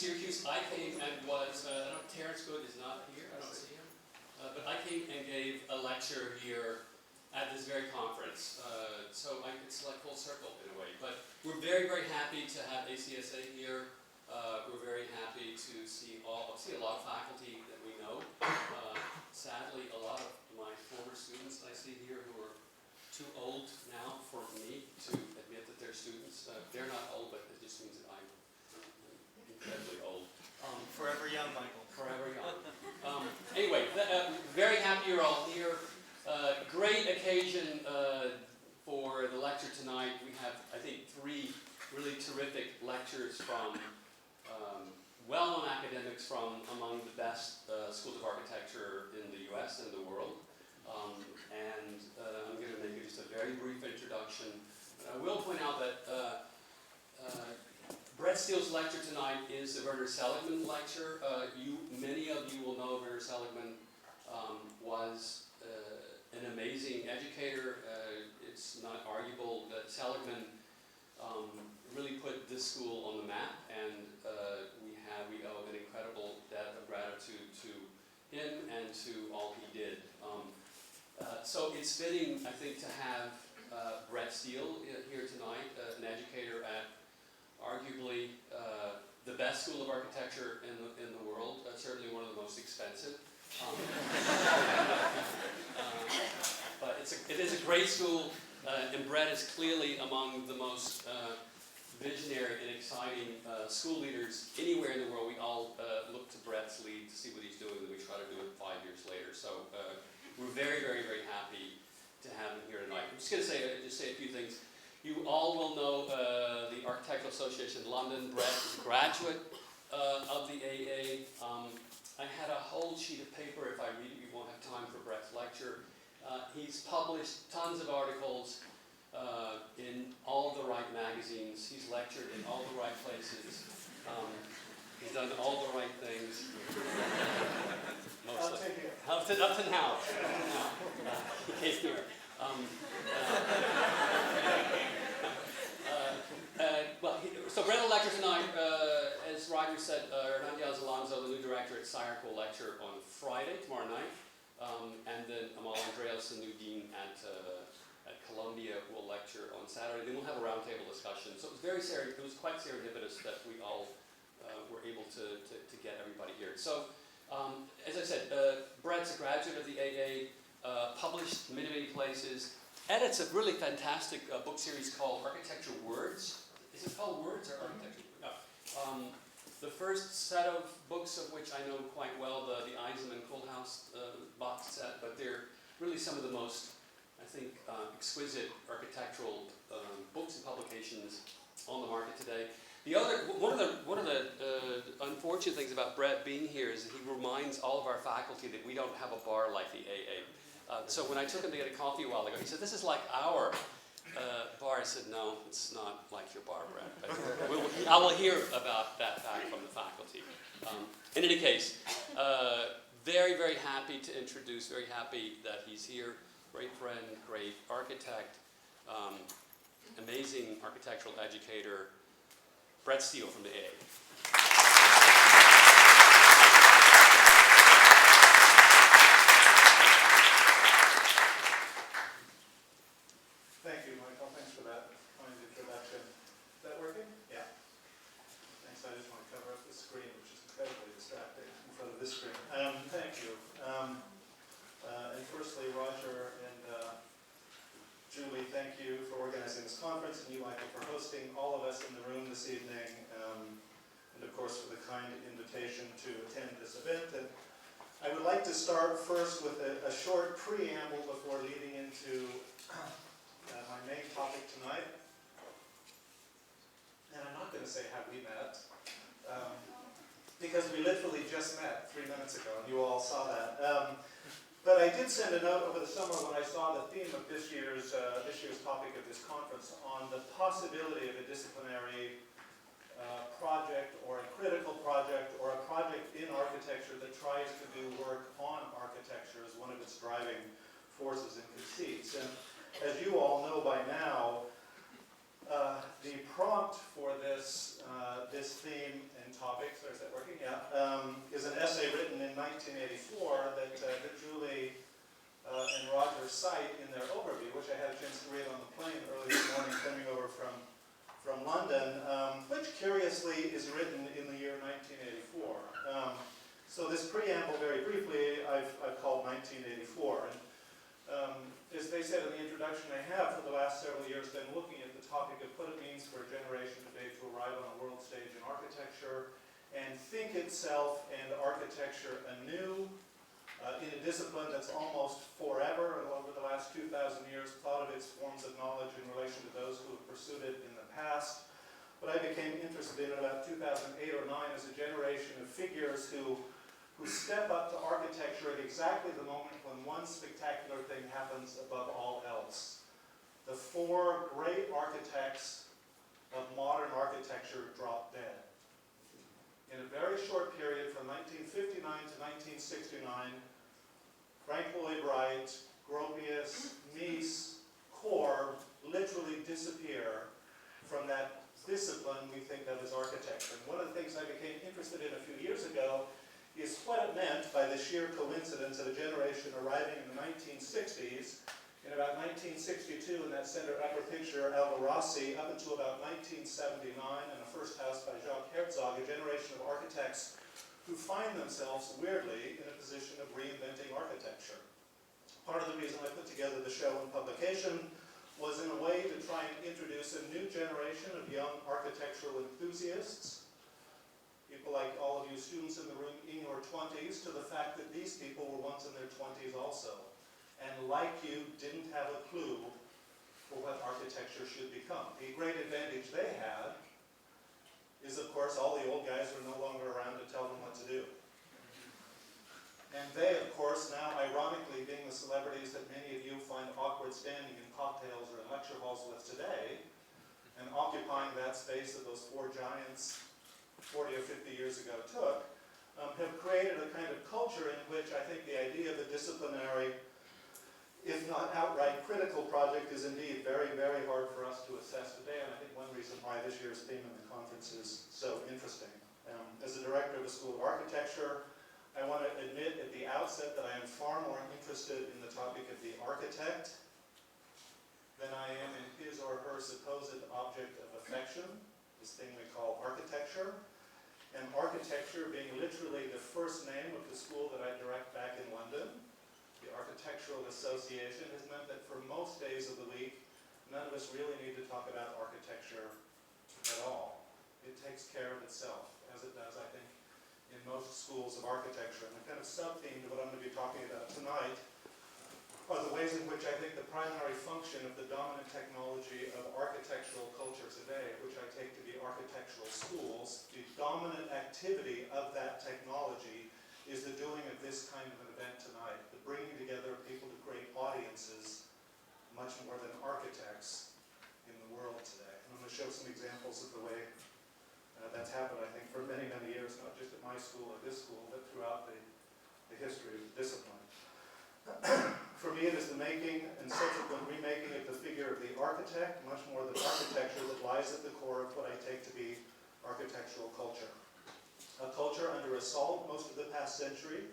Syracuse. I came and was, I don't know, Terrence Good is not here, I don't see him. But I came and gave a lecture here at this very conference. So it's like full circle in a way. But we're very, very happy to have ACSA here. We're very happy to see a lot of faculty that we know. Sadly, a lot of my former students I see here who are too old now for me to admit that they're students. They're not old, but it just means that I'm incredibly old. Forever young, Michael. Forever young. Anyway, very happy you're all here. Great occasion for the lecture tonight. We have, I think, 3 really terrific lectures from well-known academics from among the best schools of architecture in the US and the world. I'm going to make just a very brief introduction. I will point out that Brett Steele's lecture tonight is the Werner Seligmann lecture. Many of you will know Werner Seligmann was an amazing educator. It's not arguable that Seligmann really put this school on the map, and we owe an incredible debt of gratitude to him and to all he did. So it's fitting, I think, to have Brett Steele here tonight, an educator at arguably the best school of architecture in the world, certainly one of the most expensive. But it is a great school, and Brett is clearly among the most visionary and exciting school leaders anywhere in the world. We all look to Brett's lead to see what he's doing, and we try to do it 5 years later. So we're very, very, very happy to have him here tonight. I'm just going to say a few things. You all will know the Architectural Association of London. Brett is a graduate of the AA. I had a whole sheet of paper. If I read it, you won't have time for Brett's lecture. He's published tons of articles in all the right magazines. He's lectured in all the right places. He's done all the right things. Mostly. Up to now. He came here. So Brett will lecture tonight. As Roger said, Hernandez Alonso, the new director at SIRC, will lecture on Friday, tomorrow night. And then Amal Andreas, the new dean at Columbia, will lecture on Saturday. Then we'll have a roundtable discussion. So it was quite serendipitous that we all were able to get everybody here. So, as I said, Brett's a graduate of the AA, published many, many places, edits a really fantastic book series called Architecture Words. Is it called Words or Architecture? No. The first set of books of which I know quite well, the Eisenman Kohlhaas box set, but they're really some of the most, I think, exquisite architectural books and publications on the market today. One of the unfortunate things about Brett being here is that he reminds all of our faculty that we don't have a bar like the AA. So when I took him to get a coffee a while ago, he said, "This is like our bar." I said, "No, it's not like your bar, Brett." But I will hear about that fact from the faculty. In any case, very, very happy to introduce, very happy that he's here. Great friend, great architect, amazing architectural educator, Brett Steele from the AA. Thank you, Michael. Thanks for that kind introduction. Is that working? Yeah. Thanks. I just want to cover up the screen, which is incredibly distracting in front of this screen. Thank you. And firstly, Roger and Julie, thank you for organizing this conference, and you, Michael, for hosting all of us in the room this evening, and of course for the kind invitation to attend this event. And I would like to start first with a short preamble before leading into my main topic tonight. And I'm not going to say how we met, because we literally just met 3 minutes ago, and you all saw that. But I did send a note over the summer when I saw the theme of this year's topic of this conference on the possibility of a disciplinary project or a critical project or a project in architecture that tries to do work on architecture as one of its driving forces and conceits. And as you all know by now, The prompt for this theme and topics, is that working? Yeah, is an essay written in 1984 that Julie and Roger cite in their overview, which I had a chance to read on the plane early this morning coming over from London, which curiously is written in the year 1984. So this preamble, very briefly, I've called 1984. And as they said in the introduction, I have for the last several years been looking at the topic of what it means for a generation today to arrive on a world stage in architecture and think itself and architecture anew in a discipline that's almost forever, and over the last 2,000 years, thought of its forms of knowledge in relation to those who have pursued it in the past. But I became interested in about 2008 or 9 as a generation of figures who step up to architecture at exactly the moment when one spectacular thing happens above all else. The 4 great architects of modern architecture drop dead. In a very short period from 1959 to 1969, Frank Lloyd Wright, Gropius, Mies, Korb literally disappear from that discipline we think of as architecture. And one of the things I became interested in a few years ago is what it meant by the sheer coincidence of a generation arriving in the 1960s. In about 1962, in that center upper picture, Aldo Rossi, up until about 1979, and a first house by Jacques Herzog, a generation of architects who find themselves, weirdly, in a position of reinventing architecture. Part of the reason I put together the show and publication was in a way to try and introduce a new generation of young architectural enthusiasts, people like all of you students in the room in your 20s, to the fact that these people were once in their 20s also, and like you, didn't have a clue for what architecture should become. The great advantage they had is, of course, all the old guys are no longer around to tell them what to do. And they, of course, now ironically being the celebrities that many of you find awkward standing in cocktails or in lecture halls with today, and occupying that space that those 4 giants 40 or 50 years ago took, have created a kind of culture in which I think the idea of a disciplinary, if not outright critical project is indeed very, very hard for us to assess today, and I think one reason why this year's theme in the conference is so interesting. As a director of the School of Architecture, I want to admit at the outset that I am far more interested in the topic of the architect than I am in his or her supposed object of affection, this thing we call architecture. And architecture being literally the first name of the school that I direct back in London, the Architectural Association, has meant that for most days of the week, none of us really need to talk about architecture at all. It takes care of itself, as it does, I think, in most schools of architecture. And the kind of sub-theme to what I'm going to be talking about tonight are the ways in which I think the primary function of the dominant technology of architectural culture today, which I take to be architectural schools, the dominant activity of that technology is the doing of this kind of an event tonight, the bringing together of people to create audiences much more than architects in the world today. And I'm going to show some examples of the way that's happened, I think, for many, many years, not just at my school or this school, but throughout the history of the discipline. For me, it is the making and subsequent remaking of the figure of the architect, much more than architecture, that lies at the core of what I take to be architectural culture. A culture under assault most of the past century,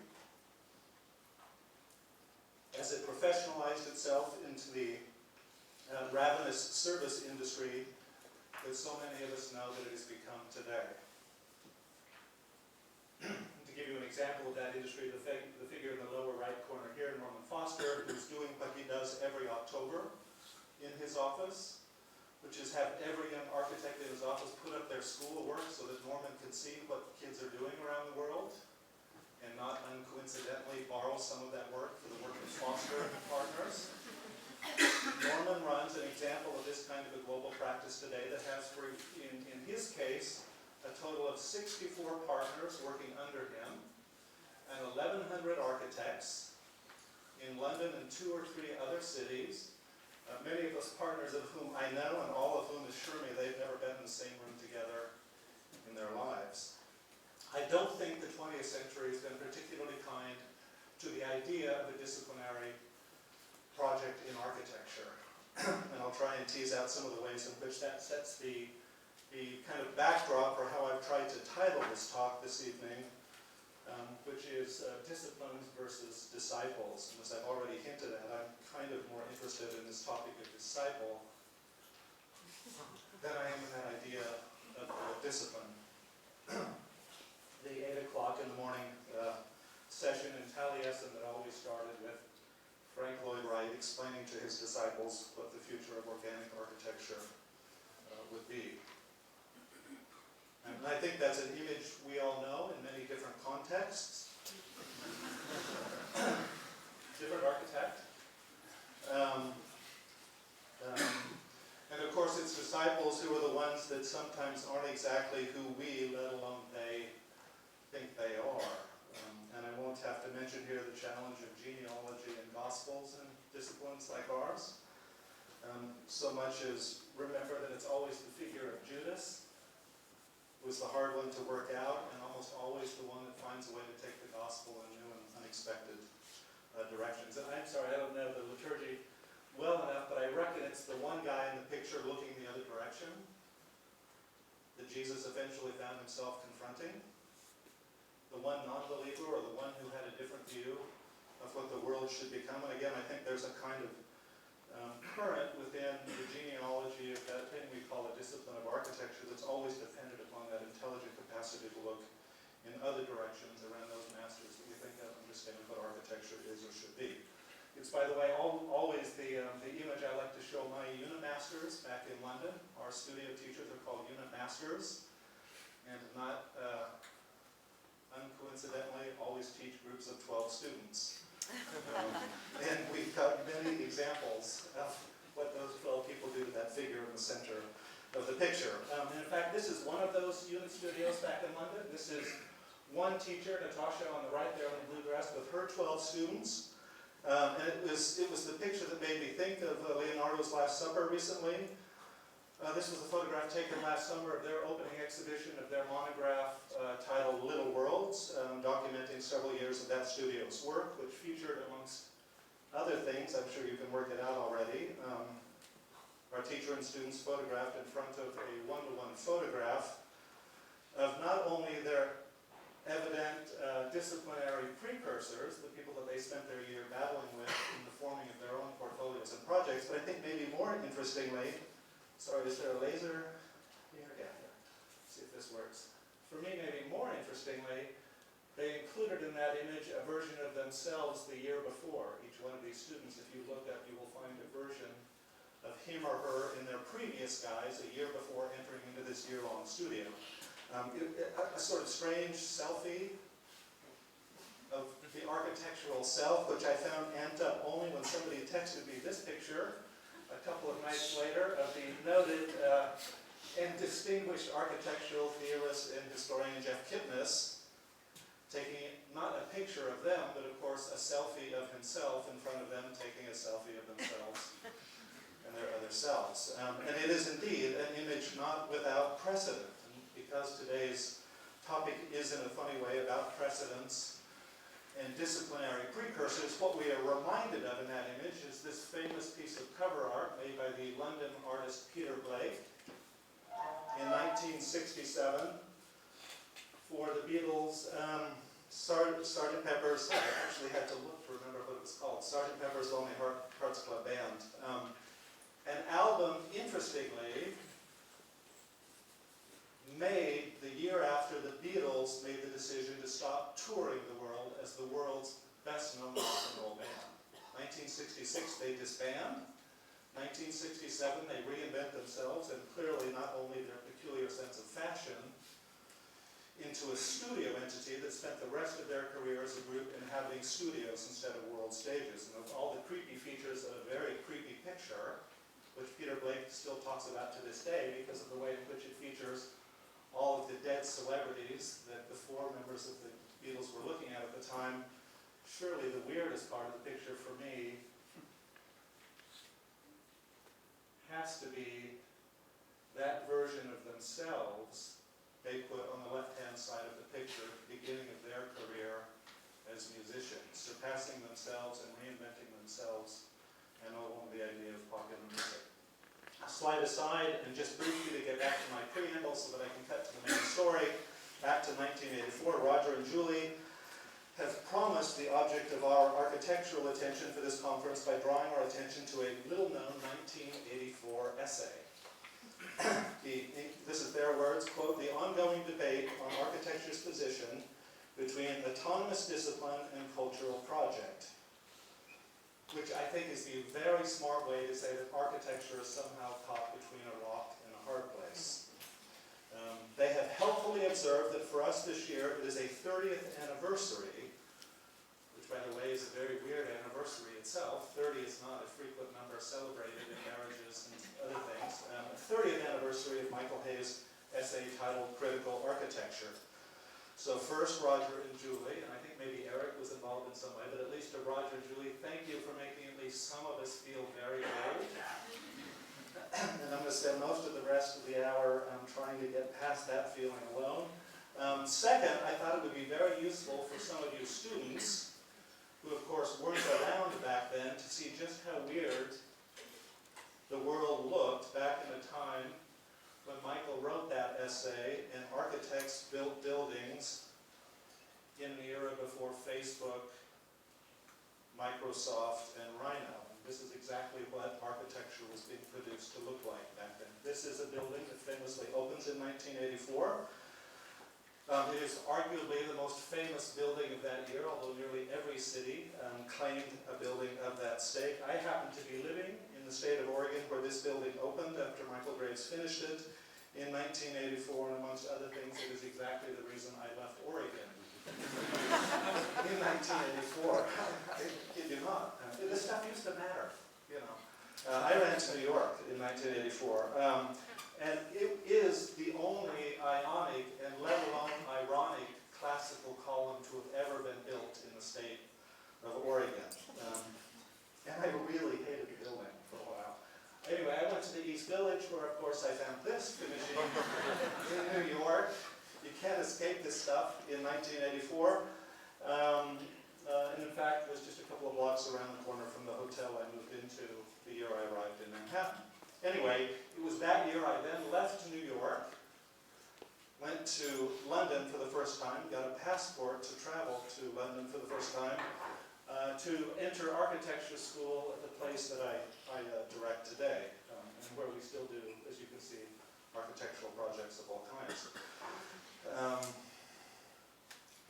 as it professionalized itself into the ravenous service industry that so many of us know that it has become today. To give you an example of that industry, the figure in the lower right corner here, Norman Foster, who's doing what he does every October in his office, which is have every young architect in his office put up their schoolwork so that Norman can see what kids are doing around the world, and not uncoincidentally borrow some of that work for the work of Foster and partners. Norman runs an example of this kind of a global practice today that has, in his case, a total of 64 partners working under him, and 1,100 architects in London and 2 or 3 other cities, many of those partners of whom I know, and all of whom assure me they've never been in the same room together in their lives. I don't think the 20th century has been particularly kind to the idea of a disciplinary project in architecture. and I'll try and tease out some of the ways in which that sets the kind of backdrop for how I've tried to title this talk this evening, which is disciplines versus disciples. And as I've already hinted at, I'm kind of more interested in this topic of disciple than I am in that idea of discipline. The 8 o'clock in the morning session in Taliesin that always started with Frank Lloyd Wright explaining to his disciples what the future of organic architecture would be. And I think that's an image we all know in many different contexts. Different architect. And of course it's disciples who are the ones that sometimes aren't exactly who we, let alone they, think they are. And I won't have to mention here the challenge of genealogy and gospels and disciplines like ours. So much as remember that it's always the figure of Judas was the hard one to work out, and almost always the one that finds a way to take the gospel in new and unexpected directions. And I'm sorry, I don't know the liturgy well enough, but I reckon it's the one guy in the picture looking the other direction that Jesus eventually found himself confronting. The one non-believer, or the one who had a different view of what the world should become. And again, I think there's a kind of current within the genealogy of that thing we call a discipline of architecture that's always dependent upon that intelligent capacity to look in other directions around those masters that we think of understanding what architecture is or should be. It's, by the way, always the image I like to show my unit masters back in London. Our studio teachers are called unit masters, and not uncoincidentally always teach groups of 12 students. And we've got many examples of what those 12 people do to that figure in the center of the picture. And in fact, this is one of those unit studios back in London. This is one teacher, Natasha, on the right there in the blue dress, with her 12 students. And it was the picture that made me think of Leonardo's Last Supper recently. This was a photograph taken last summer of their opening exhibition of their monograph titled Little Worlds, documenting several years of that studio's work, which featured, amongst other things, I'm sure you can work it out already, our teacher and students photographed in front of a one-to-one photograph of not only their evident disciplinary precursors, the people that they spent their year battling with in the forming of their own portfolios and projects, but I think maybe more interestingly, sorry, is there a laser here? Yeah, here. Let's see if this works. For me, maybe more interestingly, they included in that image a version of themselves the year before. Each one of these students, if you look up, you will find a version of him or her in their previous guise a year before entering into this year-long studio. A sort of strange selfie of the architectural self, which I found amped up only when somebody texted me this picture a couple of nights later of the noted and distinguished architectural theorist and historian Jeff Kipnis, taking not a picture of them, but of course a selfie of himself in front of them, taking a selfie of themselves and their other selves. And it is indeed an image not without precedent. And because today's topic is in a funny way about precedents and disciplinary precursors, what we are reminded of in that image is this famous piece of cover art made by the London artist Peter Blake in 1967 for the Beatles' Sgt. Pepper's, I actually had to look to remember what it was called, Sgt. Pepper's Lonely Hearts Club Band. An album, interestingly, made the year after the Beatles made the decision to stop touring the world as the world's best-known rock and roll band. 1966, they disband. 1967, they reinvent themselves, and clearly not only their peculiar sense of fashion, into a studio entity that spent the rest of their career as a group inhabiting studios instead of world stages. And of all the creepy features of a very creepy picture, which Peter Blake still talks about to this day because of the way in which it features all of the dead celebrities that the four members of the Beatles were looking at the time, surely the weirdest part of the picture for me has to be that version of themselves they put on the left-hand side of the picture at the beginning of their career as musicians, surpassing themselves and reinventing themselves, and all the idea of pocket numbers slide aside and just briefly to get back to my preamble so that I can cut to the main story. Back to 1984, Roger and Julie have promised the object of our architectural attention for this conference by drawing our attention to a little-known 1984 essay. This is their words, quote, "The ongoing debate on architecture's position between autonomous discipline and cultural project," which I think is the very smart way to say that architecture is somehow caught between a rock and a hard place. They have helpfully observed that for us this year it is a 30th anniversary, which by the way is a very weird anniversary itself. 30 is not a frequent number celebrated in marriages and other things. A 30th anniversary of Michael Hayes' essay titled Critical Architecture. So first Roger and Julie, and I think maybe Eric was involved in some way, but at least to Roger and Julie, thank you for making at least some of us feel very old. And I'm going to spend most of the rest of the hour trying to get past that feeling alone. Second, I thought it would be very useful for some of you students, who of course weren't around back then, to see just how weird the world looked back in a time when Michael wrote that essay and architects built buildings in the era before Facebook, Microsoft, and Rhino. This is exactly what architecture was being produced to look like back then. This is a building that famously opens in 1984. It is arguably the most famous building of that year, although nearly every city claimed a building of that stake. I happen to be living in the state of Oregon where this building opened after Michael Graves finished it in 1984, and amongst other things, it is exactly the reason I left Oregon in 1984. I kid you not. This stuff used to matter, you know. I ran to New York in 1984, and it is the only ionic and let alone ironic classical column to have ever been built in the state of Oregon. And I really hated the building for a while. Anyway, I went to the East Village where, of course, I found this finishing in New York. You can't escape this stuff in 1984. And in fact, it was just a couple of blocks around the corner from the hotel I moved into the year I arrived in Manhattan. Anyway, it was that year I then left New York, went to London for the first time, got a passport to travel to London for the first time, to enter architecture school at the place that I direct today, and where we still do, as you can see, architectural projects of all kinds.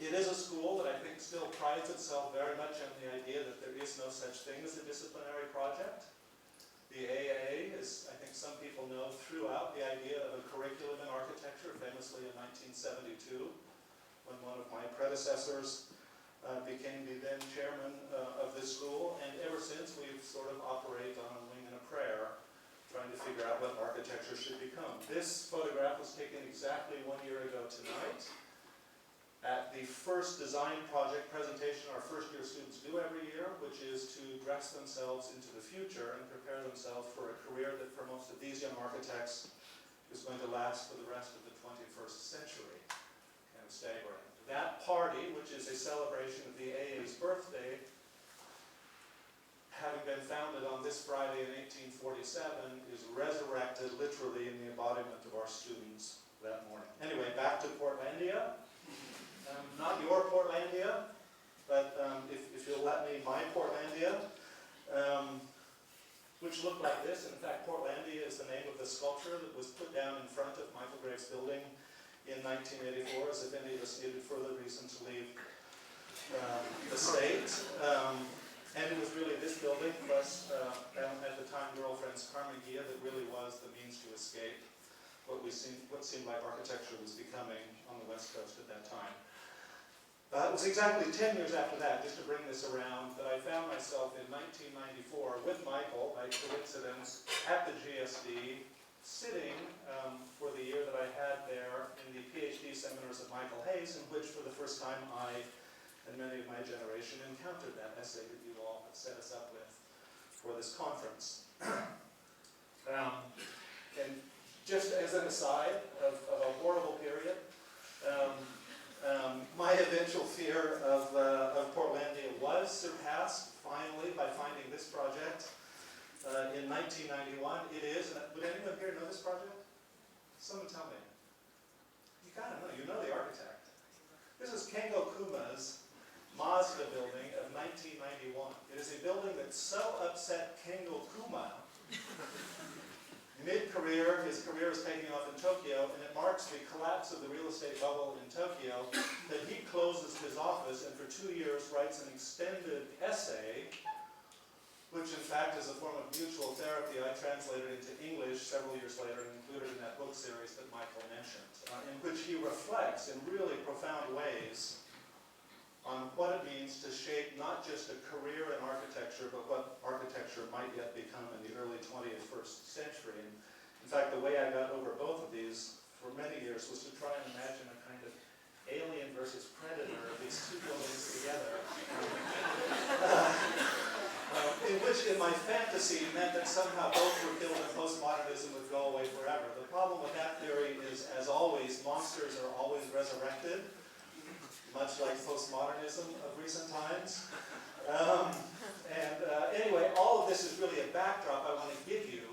It is a school that I think still prides itself very much on the idea that there is no such thing as a disciplinary project. The AA is, I think some people know, threw out the idea of a curriculum in architecture, famously in 1972, when one of my predecessors became the then chairman of this school, and ever since we've sort of operated on a wing and a prayer, trying to figure out what architecture should become. This photograph was taken exactly 1 year ago tonight at the first design project presentation our first year students do every year, which is to dress themselves into the future and prepare themselves for a career that for most of these young architects is going to last for the rest of the 21st century. Kind of staggering. That party, which is a celebration of the AA's birthday, having been founded on this Friday in 1847, is resurrected literally in the embodiment of our students that morning. Anyway, back to Portlandia. Not your Portlandia, but if you'll let me, my Portlandia, which looked like this. In fact, Portlandia is the name of the sculpture that was put down in front of Michael Graves' building in 1984, as if any of us needed further reason to leave the state. And it was really this building, plus at the time girlfriend's Carnegie, that really was the means to escape what seemed like architecture was becoming on the West Coast at that time. It was exactly 10 years after that, just to bring this around, that I found myself in 1994 with Michael, by coincidence, at the GSD, sitting for the year that I had there in the PhD seminars of Michael Hayes, in which for the first time I and many of my generation encountered that essay that you all have set us up with for this conference. And just as an aside of a horrible period, my eventual fear of Portlandia was surpassed finally by finding this project in 1991. It is, and would anyone here know this project? Someone tell me. You gotta know, you know the architect. This is Kengo Kuma's Mazda building of 1991. It is a building that so upset Kengo Kuma, mid-career, his career is taking off in Tokyo, and it marks the collapse of the real estate bubble in Tokyo, that he closes his office and for 2 years writes an extended essay, which in fact is a form of mutual therapy I translated into English several years later and included in that book series that Michael mentioned, in which he reflects in really profound ways on what it means to shape not just a career in architecture, but what architecture might yet become in the early 21st century. And in fact, the way I got over both of these for many years was to try and imagine a kind of Alien versus Predator of these two buildings together. In which, in my fantasy, meant that somehow both were killed and postmodernism would go away forever. The problem with that theory is, as always, monsters are always resurrected, much like postmodernism of recent times. Anyway, all of this is really a backdrop I want to give you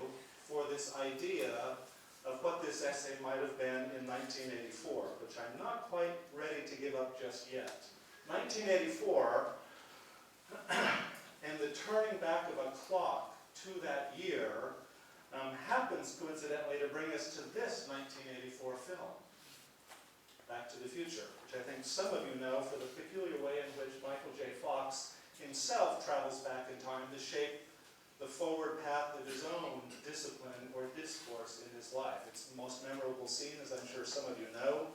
for this idea of what this essay might have been in 1984, which I'm not quite ready to give up just yet. 1984, and the turning back of a clock to that year happens coincidentally to bring us to this 1984 film, Back to the Future, which I think some of you know for the peculiar way in which Michael J. Fox himself travels back in time to shape the forward path of his own discipline or discourse in his life. It's the most memorable scene, as I'm sure some of you know.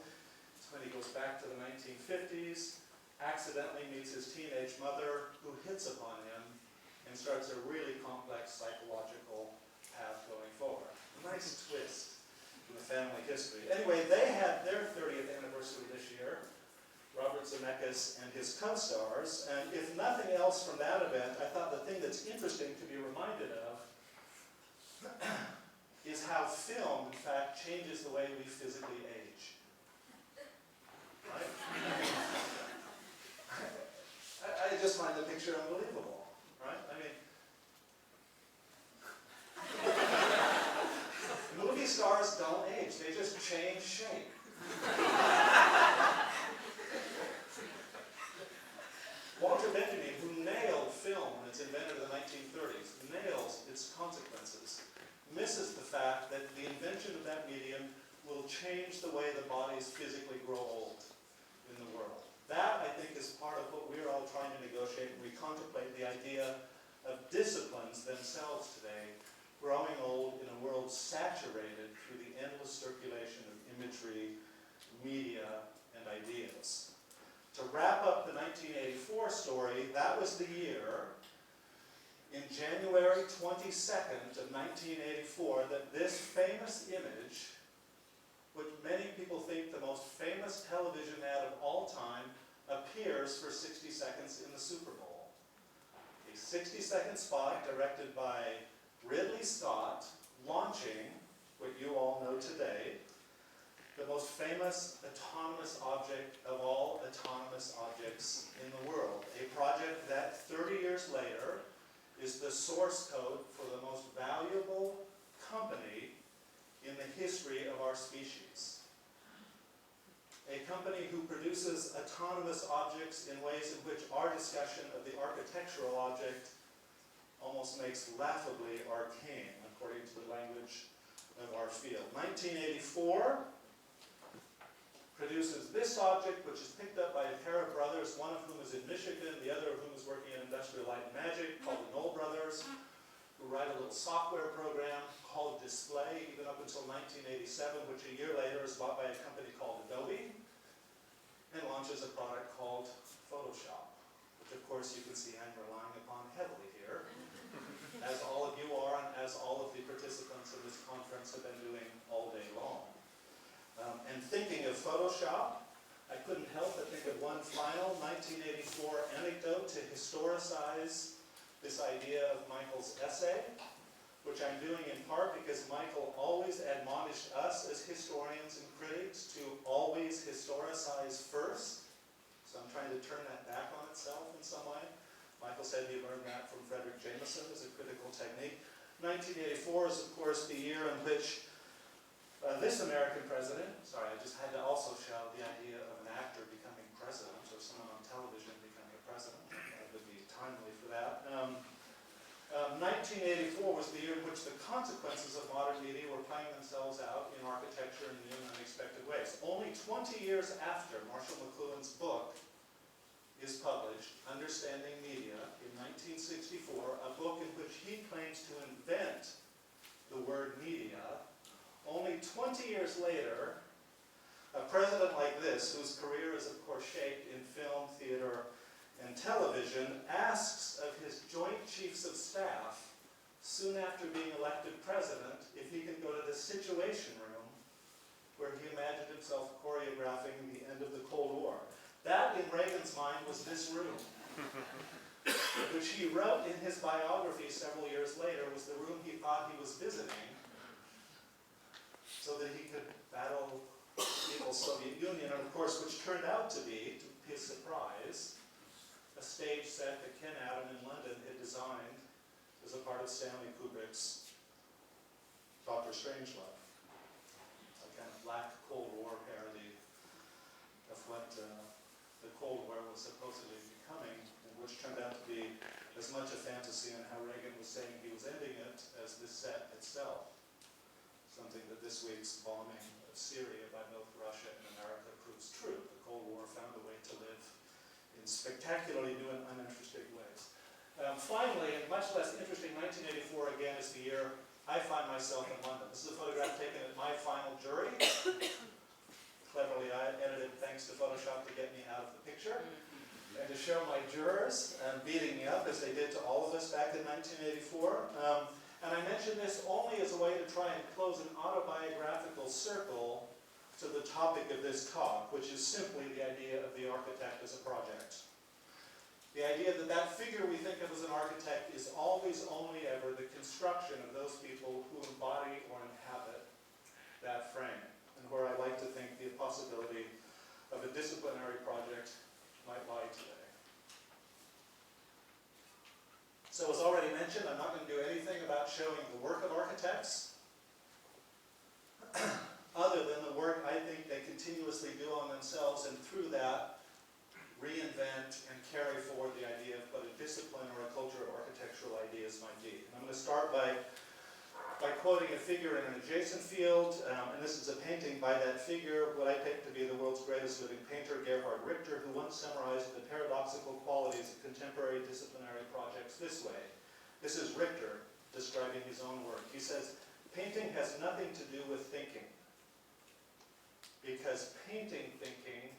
It's when he goes back to the 1950s, accidentally meets his teenage mother, who hits upon him and starts a really complex psychological path going forward. A nice twist in the family history. Anyway, they had their 30th anniversary this year, Robert Zemeckis and his co-stars, and if nothing else from that event, I thought the thing that's interesting to be reminded of is how film, in fact, changes the way we physically age. Right? I just find the picture unbelievable, right? I mean, movie stars don't age, they just change shape. Walter Benjamin, who nailed film when it's invented in the 1930s, nails its consequences, misses the fact that the invention of that medium will change the way the bodies physically grow old in the world. That, I think, is part of what we're all trying to negotiate when we contemplate the idea of disciplines themselves today, growing old in a world saturated through the endless circulation of imagery, media, and ideas. To wrap up the 1984 story, that was the year, in January 22nd of 1984, that this famous image, which many people think the most famous television ad of all time, appears for 60 seconds in the Super Bowl. A 60-second spot directed by Ridley Scott, launching what you all know today, the most famous autonomous object of all autonomous objects in the world. A project that 30 years later is the source code for the most valuable company in the history of our species. A company who produces autonomous objects in ways in which our discussion of the architectural object almost makes laughably arcane, according to the language of our field. 1984 produces this object, which is picked up by a pair of brothers, one of whom is in Michigan, the other of whom is working in Industrial Light and Magic, called the Knoll Brothers, who write a little software program called Display, even up until 1987, which a year later is bought by a company called Adobe, and launches a product called Photoshop, which of course you can see I'm relying upon heavily here, as all of you are, and as all of the participants of this conference have been doing all day long. And thinking of Photoshop, I couldn't help but think of one final 1984 anecdote to historicize this idea of Michael's essay, which I'm doing in part because Michael always admonished us as historians and critics to always historicize first. So I'm trying to turn that back on itself in some way. Michael said he learned that from Frederick Jameson as a critical technique. 1984 is, of course, the year in which this American president, sorry, I just had to also show the idea of an actor becoming president, or someone on television becoming a president. That would be timely for that. 1984 was the year in which the consequences of modern media were playing themselves out in architecture in new and unexpected ways. Only 20 years after Marshall McLuhan's book is published, Understanding Media, in 1964, a book in which he claims to invent the word media. Only 20 years later, a president like this, whose career is of course shaped in film, theater, and television, asks of his Joint Chiefs of Staff, soon after being elected president, if he can go to the Situation Room, where he imagined himself choreographing the end of the Cold War. That, in Reagan's mind, was this room, which he wrote in his biography several years later was the room he thought he was visiting, so that he could battle the evil Soviet Union, and of course, which turned out to be, to his surprise, a stage set that Ken Adam in London had designed as a part of Stanley Kubrick's Dr. Strangelove, a kind of black Cold War parody of what the Cold War was supposedly becoming, and which turned out to be as much a fantasy in how Reagan was saying he was ending it as this set itself. Something that this week's bombing of Syria by both Russia and America proves true. The Cold War found a way to live in spectacularly new and uninteresting ways. Finally, and much less interesting, 1984 again is the year I find myself in London. This is a photograph taken at my final jury. Cleverly I edited thanks to Photoshop to get me out of the picture, and to show my jurors beating me up as they did to all of us back in 1984. And I mention this only as a way to try and close an autobiographical circle to the topic of this talk, which is simply the idea of the architect as a project. The idea that that figure we think of as an architect is always, only ever, the construction of those people who embody or inhabit that frame, and where I like to think the possibility of a disciplinary project might lie today. So as already mentioned, I'm not going to do anything about showing the work of architects, other than the work I think they continuously do on themselves, and through that reinvent and carry forward the idea of what a discipline or a culture of architectural ideas might be. And I'm going to start by quoting a figure in an adjacent field, and this is a painting by that figure, what I take to be the world's greatest living painter, Gerhard Richter, who once summarized the paradoxical qualities of contemporary disciplinary projects this way. This is Richter describing his own work. He says, "Painting has nothing to do with thinking, because painting thinking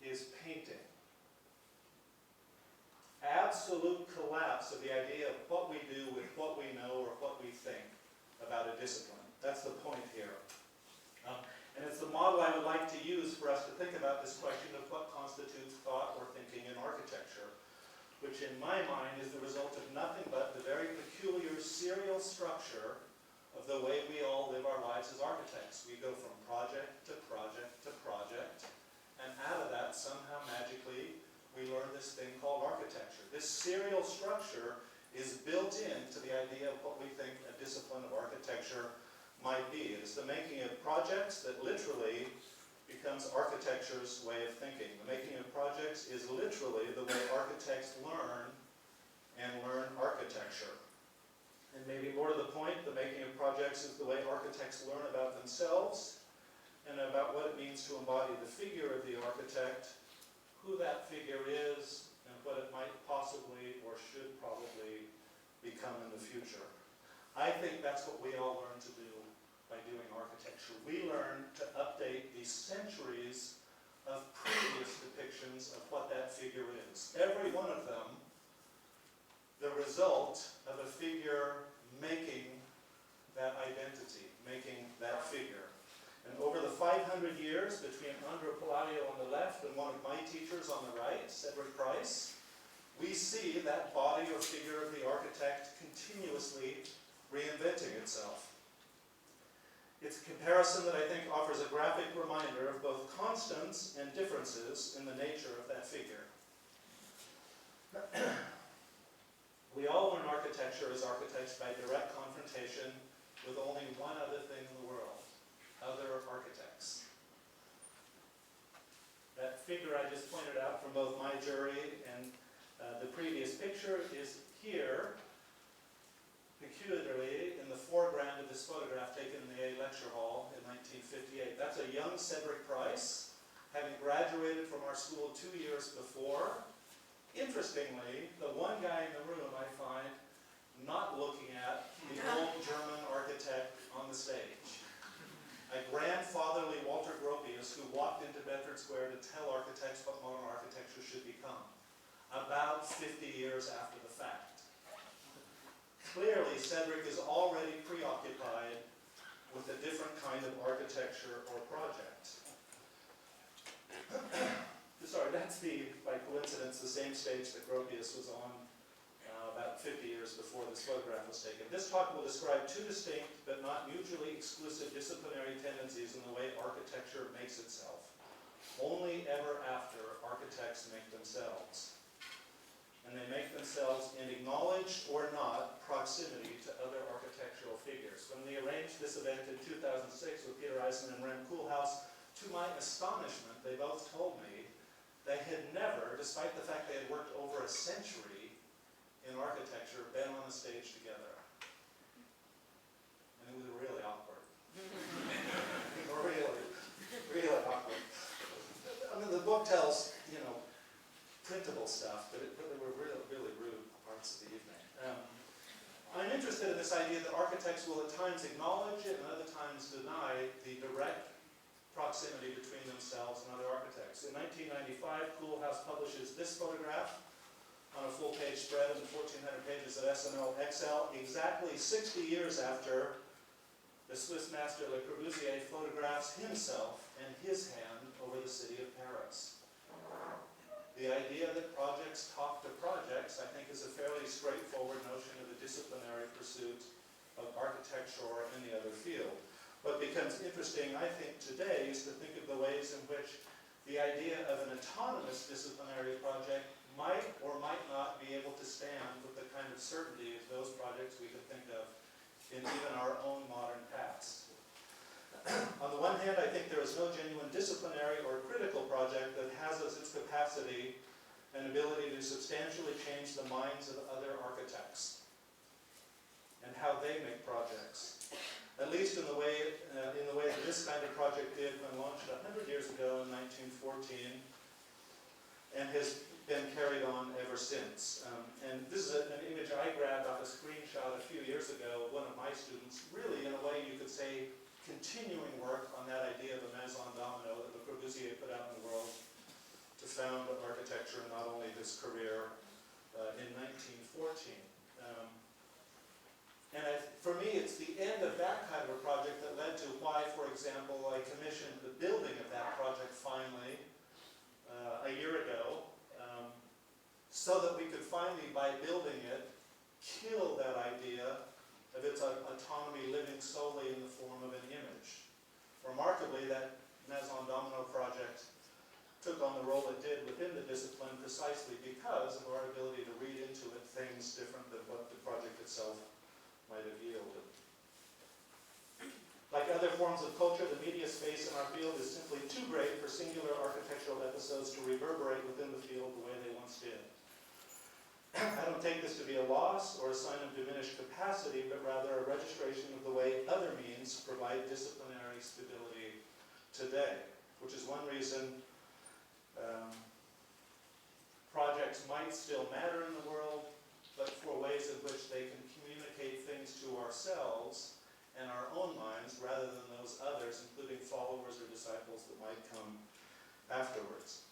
is painting." Absolute collapse of the idea of what we do with what we know or what we think about a discipline. That's the point here. And it's the model I would like to use for us to think about this question of what constitutes thought or thinking in architecture, which in my mind is the result of nothing but the very peculiar serial structure of the way we all live our lives as architects. We go from project to project to project, and out of that, somehow magically, we learn this thing called architecture. This serial structure is built into the idea of what we think a discipline of architecture might be. It is the making of projects that literally becomes architecture's way of thinking. The making of projects is literally the way architects learn and learn architecture. And maybe more to the point, the making of projects is the way architects learn about themselves and about what it means to embody the figure of the architect, who that figure is, and what it might possibly or should probably become in the future. I think that's what we all learn to do by doing architecture. We learn to update the centuries of previous depictions of what that figure is. Every one of them, the result of a figure making that identity, making that figure. And over the 500 years between Andrea Palladio on the left and one of my teachers on the right, Cedric Price, we see that body or figure of the architect continuously reinventing itself. It's a comparison that I think offers a graphic reminder of both constants and differences in the nature of that figure. We all learn architecture as architects by direct representation with only one other thing in the world: other architects. That figure I just pointed out from both my jury and the previous picture is here, peculiarly in the foreground of this photograph taken in the A Lecture Hall in 1958. That's a young Cedric Price, having graduated from our school 2 years before. Interestingly, the one guy in the room I find not looking at the old German architect on the stage. A grandfatherly Walter Gropius who walked into Bedford Square to tell architects what modern architecture should become, about 50 years after the fact. Clearly, Cedric is already preoccupied with a different kind of architecture or project. Sorry, that's by coincidence, the same stage that Gropius was on about 50 years before this photograph was taken. This talk will describe two distinct but not mutually exclusive disciplinary tendencies in the way architecture makes itself. Only ever after architects make themselves. And they make themselves in acknowledged or not proximity to other architectural figures. When we arranged this event in 2006 with Peter Eisen and Rem Koolhaas, to my astonishment, they both told me they had never, despite the fact they had worked over a century in architecture, been on a stage together. And it was really awkward. really awkward. I mean, the book tells, printable stuff, but they were really rude parts of the evening. I'm interested in this idea that architects will at times acknowledge it and other times deny the direct proximity between themselves and other architects. In 1995, Koolhaas publishes this photograph on a full-page spread of the 1,400 pages of SNL XL, exactly 60 years after the Swiss master Le Corbusier photographs himself and his hand over the city of Paris. The idea that projects talk to projects, I think, is a fairly straightforward notion of the disciplinary pursuit of architecture or any other field. What becomes interesting, I think, today is to think of the ways in which the idea of an autonomous disciplinary project might or might not be able to stand with the kind of certainty of those projects we can think of in even our own modern past. On the one hand, I think there is no genuine disciplinary or critical project that has as its capacity an ability to substantially change the minds of other architects and how they make projects. At least in the way that this kind of project did when launched 100 years ago in 1914, and has been carried on ever since. And this is an image I grabbed off a screenshot a few years ago of one of my students, really in a way you could say continuing work on that idea of a maison domino that Le Corbusier put out in the world to found architecture, and not only his career in 1914. For me, it's the end of that kind of a project that led to why, for example, I commissioned the building of that project finally a year ago, so that we could finally, by building it, kill that idea of its autonomy living solely in the form of an image. Remarkably, that Maison Domino project took on the role it did within the discipline precisely because of our ability to read into it things different than what the project itself might have yielded. Like other forms of culture, the media space in our field is simply too great for singular architectural episodes to reverberate within the field the way they once did. I don't take this to be a loss or a sign of diminished capacity, but rather a registration of the way other means provide disciplinary stability today, which is one reason projects might still matter in the world, but for ways in which they can communicate things to ourselves and our own minds rather than those others, including followers or disciples that might come afterwards.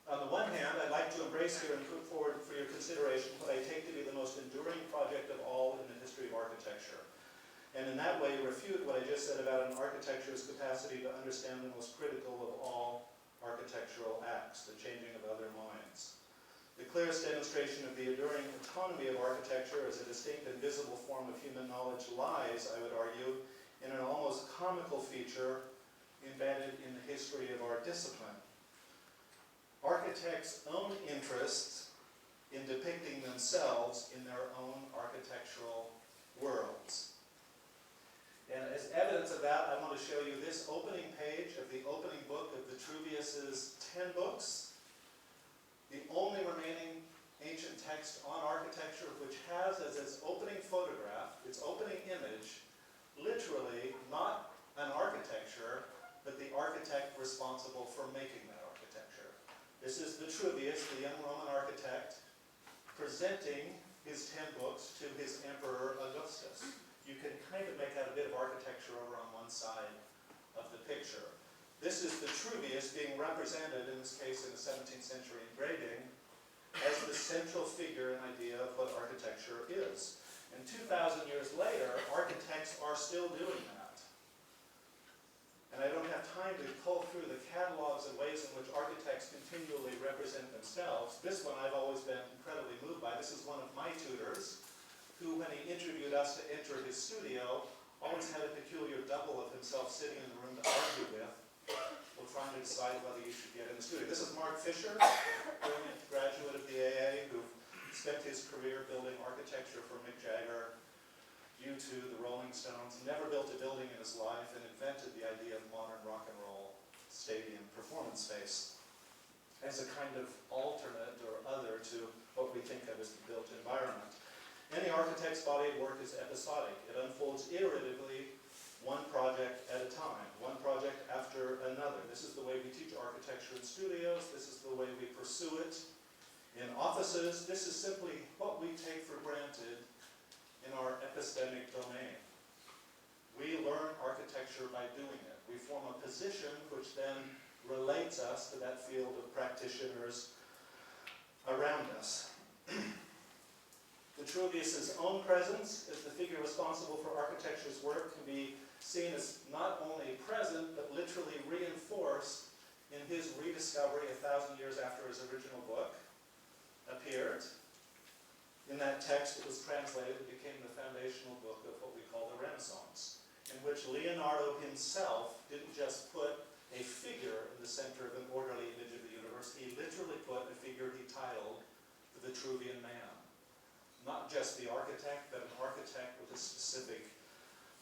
On the one hand, I'd like to embrace here and put forward for your consideration what I take to be the most enduring project of all in the history of architecture. And in that way, refute what I just said about an architecture's capacity to understand the most critical of all architectural acts, the changing of other minds. The clearest demonstration of the enduring autonomy of architecture as a distinct and visible form of human knowledge lies, I would argue, in an almost comical feature embedded in the history of our discipline. architects' own interests in depicting themselves in their own architectural worlds. And as evidence of that, I want to show you this opening page of the opening book of Vitruvius's 10 books, the only remaining ancient text on architecture, which has as its opening photograph, its opening image, literally not an architecture, but the architect responsible for making that architecture. This is Vitruvius, the young Roman architect, presenting his 10 books to his emperor Augustus. You can kind of make out a bit of architecture over on one side of the picture. This is Vitruvius being represented, in this case in a 17th century engraving, as the central figure and idea of what architecture is. And 2,000 years later, architects are still doing that. And I don't have time to cull through the catalogs and ways in which architects continually represent themselves. This one I've always been incredibly moved by. This is one of my tutors, who, when he interviewed us to enter his studio, always had a peculiar double of himself sitting in the room to argue with, while trying to decide whether you should get in the studio. This is Mark Fisher, brilliant graduate of the AA, who spent his career building architecture for Mick Jagger, U2, the Rolling Stones, never built a building in his life, and invented the idea of modern rock and roll stadium performance space as a kind of alternate or other to what we think of as the built environment. Any architect's body of work is episodic. It unfolds iteratively, one project at a time, one project after another. This is the way we teach architecture in studios. This is the way we pursue it in offices. This is simply what we take for granted in our epistemic domain. We learn architecture by doing it. We form a position which then relates us to that field of practitioners around us. Vitruvius's own presence as the figure responsible for architecture's work can be seen as not only present, but literally reinforced in his rediscovery 1,000 years after his original book appeared. In that text, it was translated, it became the foundational book of what we call the Renaissance, in which Leonardo himself didn't just put a figure in the center of an orderly image of the universe, he literally put a figure he titled the Vitruvian Man. Not just the architect, but an architect with a specific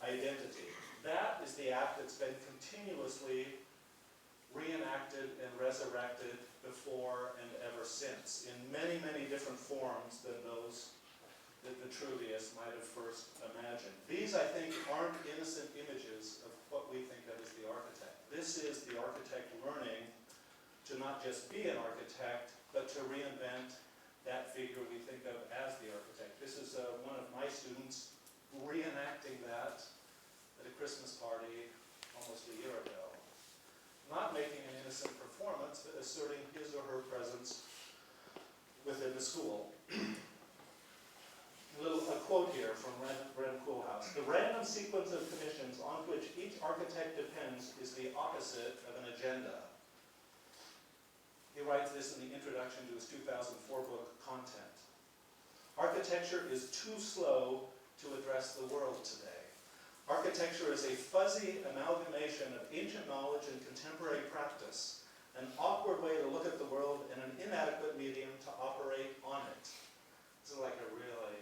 identity. That is the act that's been continuously reenacted and resurrected before and ever since, in many, many different forms than those that Vitruvius might have first imagined. These, I think, aren't innocent images of what we think of as the architect. This is the architect learning to not just be an architect, but to reinvent that figure we think of as the architect. This is one of my students reenacting that at a Christmas party almost a year ago. Not making an innocent performance, but asserting his or her presence within the school. A quote here from Rem Koolhaas. The random sequence of commissions on which each architect depends is the opposite of an agenda. He writes this in the introduction to his 2004 book, Content. Architecture is too slow to address the world today. Architecture is a fuzzy amalgamation of ancient knowledge and contemporary practice, an awkward way to look at the world and an inadequate medium to operate on it. This is like a really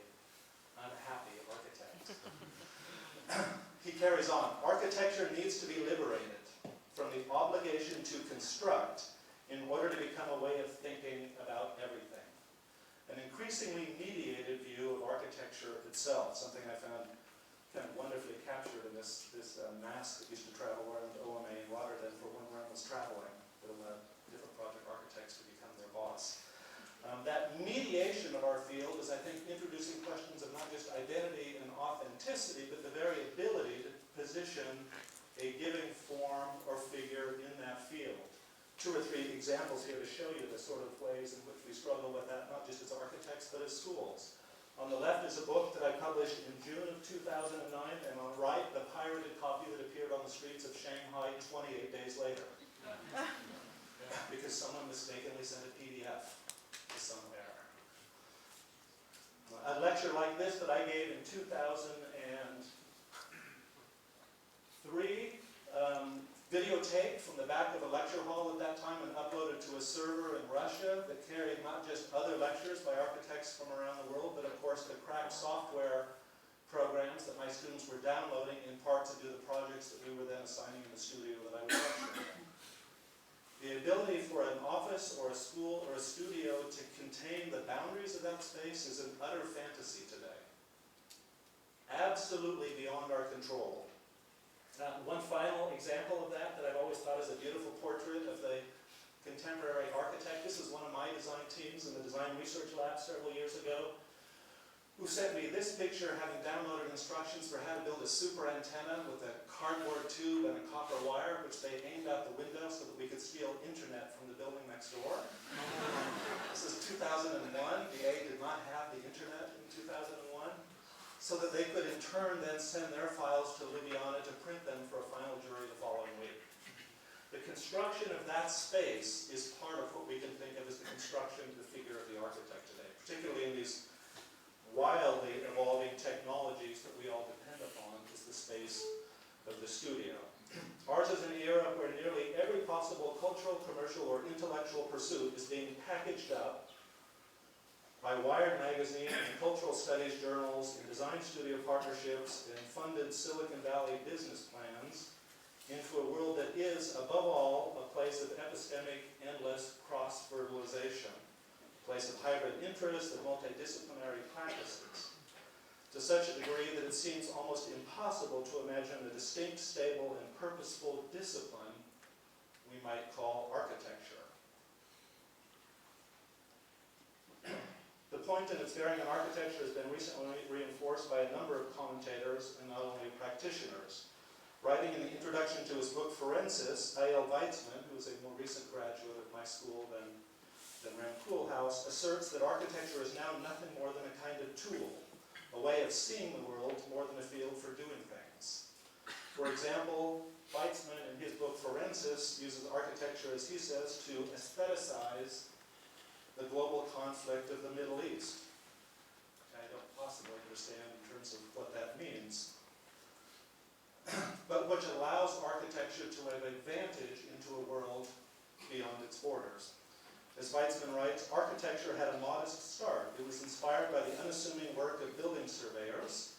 unhappy architect. He carries on. Architecture needs to be liberated from the obligation to construct in order to become a way of thinking about everything. An increasingly mediated view of architecture itself, something I found kind of wonderfully captured in this mask that used to travel around OMA in Rotterdam for when Rem was traveling, with different project architects to become their boss. That mediation of our field is, I think, introducing questions of not just identity and authenticity, but the very ability to position a giving form or figure in that field. 2 or 3 examples here to show you the sort of ways in which we struggle with that, not just as architects, but as schools. On the left is a book that I published in June of 2009, and on the right, the pirated copy that appeared on the streets of Shanghai 28 days later. Because someone mistakenly sent a PDF to somewhere. A lecture like this that I gave in 2003, videotaped from the back of a lecture hall at that time and uploaded to a server in Russia that carried not just other lectures by architects from around the world, but of course the cracked software programs that my students were downloading in part to do the projects that we were then assigning in the studio that I was lecturing in. The ability for an office or a school or a studio to contain the boundaries of that space is an utter fantasy today. Absolutely beyond our control. One final example of that I've always thought is a beautiful portrait of the contemporary architect. This is one of my design teams in the design research lab several years ago, who sent me this picture having downloaded instructions for how to build a super antenna with a cardboard tube and a copper wire, which they aimed out the window so that we could steal internet from the building next door. This is 2001. BA did not have the internet in 2001. So that they could in turn then send their files to Ljubljana to print them for a final jury the following week. The construction of that space is part of what we can think of as the construction of the figure of the architect today, particularly in these wildly evolving technologies that we all depend upon is the space of the studio. Ours is an era where nearly every possible cultural, commercial, or intellectual pursuit is being packaged up by Wired magazine and cultural studies journals, in design studio partnerships, and funded Silicon Valley business plans into a world that is, above all, a place of epistemic, endless cross-fertilization, a place of hybrid interest and multidisciplinary practices, to such a degree that it seems almost impossible to imagine a distinct, stable, and purposeful discipline we might call architecture. The point in its bearing on architecture has been recently reinforced by a number of commentators and not only practitioners. Writing in the introduction to his book Forensis, A.L. Weitzman, who is a more recent graduate of my school than Rem Koolhaus, asserts that architecture is now nothing more than a kind of tool, a way of seeing the world more than a field for doing things. For example, Weitzman in his book Forensis uses architecture, as he says, to aestheticize the global conflict of the Middle East. I don't possibly understand in terms of what that means. But which allows architecture to have advantage into a world beyond its borders. As Weitzman writes, architecture had a modest start. It was inspired by the unassuming work of building surveyors,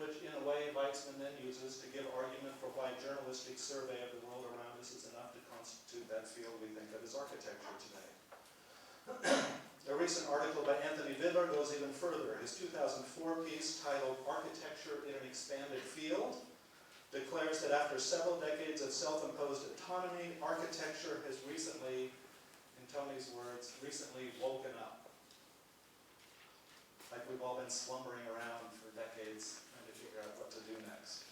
which in a way Weitzman then uses to give argument for why journalistic survey of the world around us is enough to constitute that field we think of as architecture today. A recent article by Anthony Vidler goes even further. His 2004 piece, titled Architecture in an Expanded Field, declares that after several decades of self-imposed autonomy, architecture has recently, in Tony's words, recently woken up. Like we've all been slumbering around for decades trying to figure out what to do next.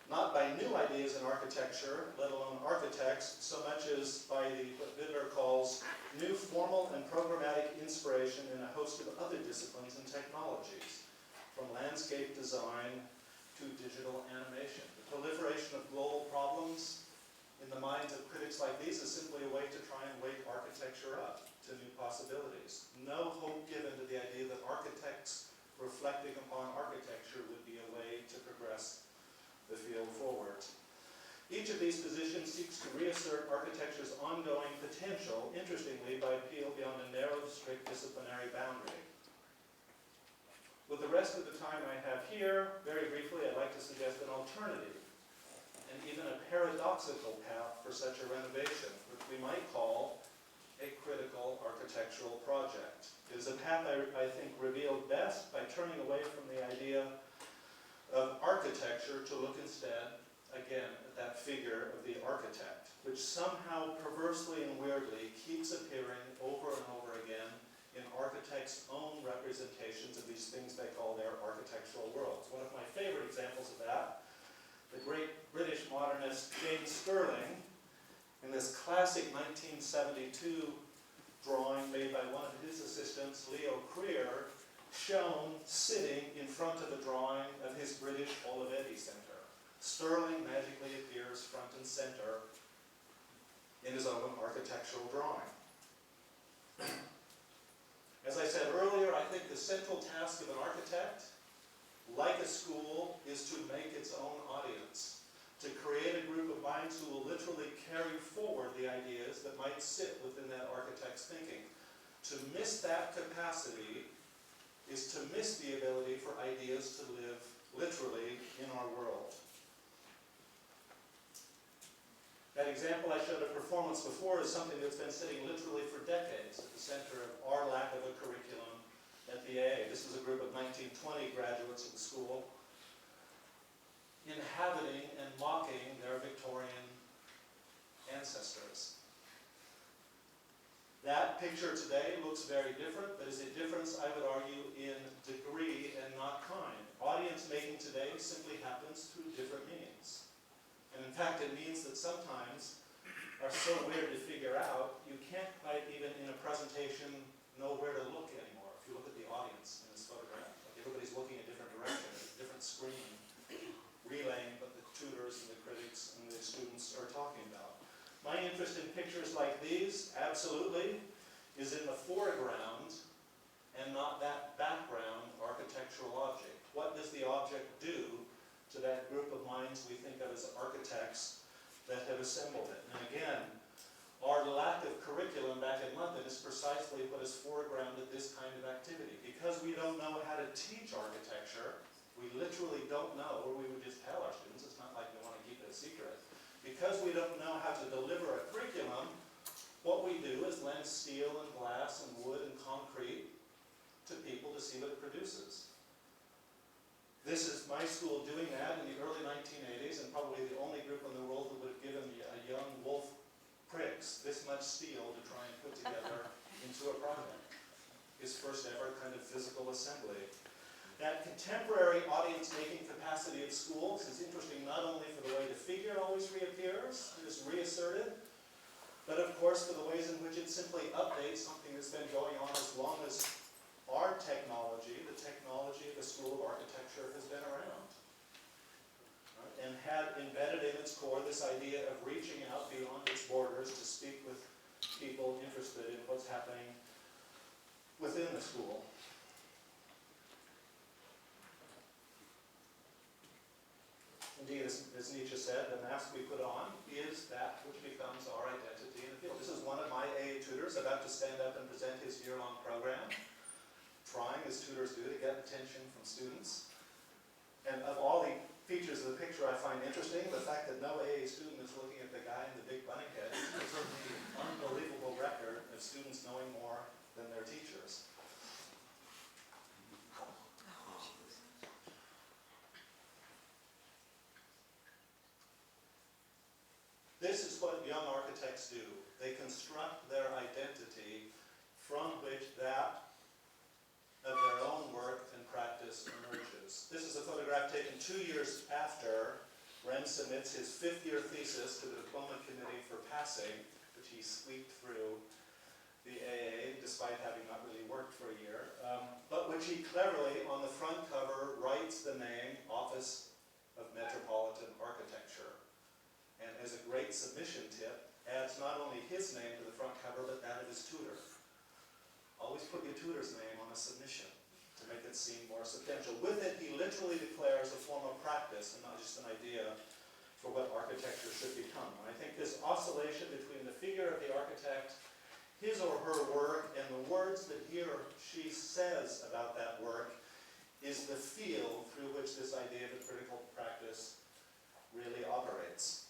Not by new ideas in architecture, let alone architects, so much as by what Vidler calls new formal and programmatic inspiration in a host of other disciplines and technologies, from landscape design to digital animation. The proliferation of global problems in the minds of critics like these is simply a way to try and wake architecture up to new possibilities. No hope given to the idea that architects reflecting upon architecture would be a way to progress the field forward. Each of these positions seeks to reassert architecture's ongoing potential, interestingly, by appeal beyond a narrow, strict disciplinary boundary. With the rest of the time I have here, very briefly, I'd like to suggest an alternative, and even a paradoxical path for such a renovation, which we might call a critical architectural project. It is a path I think revealed best by turning away from the idea of architecture to look instead, again, at that figure of the architect, which somehow perversely and weirdly keeps appearing over and over again in architects' own representations of these things they call their architectural worlds. One of my favorite examples of that, the great British modernist James Stirling, in this classic 1972 drawing made by one of his assistants, Leo Creer, shown sitting in front of a drawing of his British Olivetti Center. Stirling magically appears front and center in his own architectural drawing. As I said earlier, I think the central task of an architect, like a school, is to make its own audience, to create a group of minds who will literally carry forward the ideas that might sit within that architect's thinking. To miss that capacity is to miss the ability for ideas to live literally in our world. That example I showed of performance before is something that's been sitting literally for decades at the center of our lack of a curriculum at the AA. This was a group of 1920 graduates of the school inhabiting and mocking their Victorian ancestors. That picture today looks very different, but is a difference, I would argue, in degree and not kind. Audience making today simply happens through different means. And in fact, it means that sometimes are so weird to figure out, you can't quite even in a presentation know where to look anymore. If you look at the audience in this photograph, like everybody's looking a different direction, a different screen, relaying what the tutors and the critics and the students are talking about. My interest in pictures like these, absolutely, is in the foreground and not that background architectural object. What does the object do to that group of minds we think of as architects that have assembled it? And again, our lack of curriculum back in London is precisely what has foregrounded this kind of activity. Because we don't know how to teach architecture, we literally don't know, or we would just tell our students, it's not like we want to keep it a secret. Because we don't know how to deliver a curriculum, what we do is lend steel and glass and wood and concrete to people to see what it produces. This is my school doing that in the early 1980s, and probably the only group in the world that would have given a young Wolf Pricks this much steel to try and put together into a project. His first ever kind of physical assembly. That contemporary audience-making capacity at schools is interesting not only for the way the figure always reappears and is reasserted, but of course for the ways in which it simply updates something that's been going on as long as our technology, the technology of the School of Architecture, has been around. Right? And had embedded in its core this idea of reaching out beyond its borders to speak with people interested in what's happening within the school. Indeed, as Nietzsche said, the mask we put on is that which becomes our identity in the field. This is one of my AA tutors about to stand up and present his year-long program, trying, as tutors do, to get attention from students. And of all the features of the picture I find interesting, the fact that no AA student is looking at the guy in the big bunny head is the unbelievable record of students knowing more than their teachers. This is what young architects do. They construct their identity from which that of their own work and practice emerges. This is a photograph taken 2 years after Rem submits his 5th-year thesis to the diploma committee for passing, which he squeaked through the AA despite having not really worked for a year, but which he cleverly, on the front cover, writes the name Office of Metropolitan Architecture. And as a great submission tip, adds not only his name to the front cover, but that of his tutor. Always put your tutor's name on a submission to make it seem more substantial. With it, he literally declares a form of practice and not just an idea for what architecture should become. And I think this oscillation between the figure of the architect, his or her work, and the words that he or she says about that work is the field through which this idea of a critical practice really operates.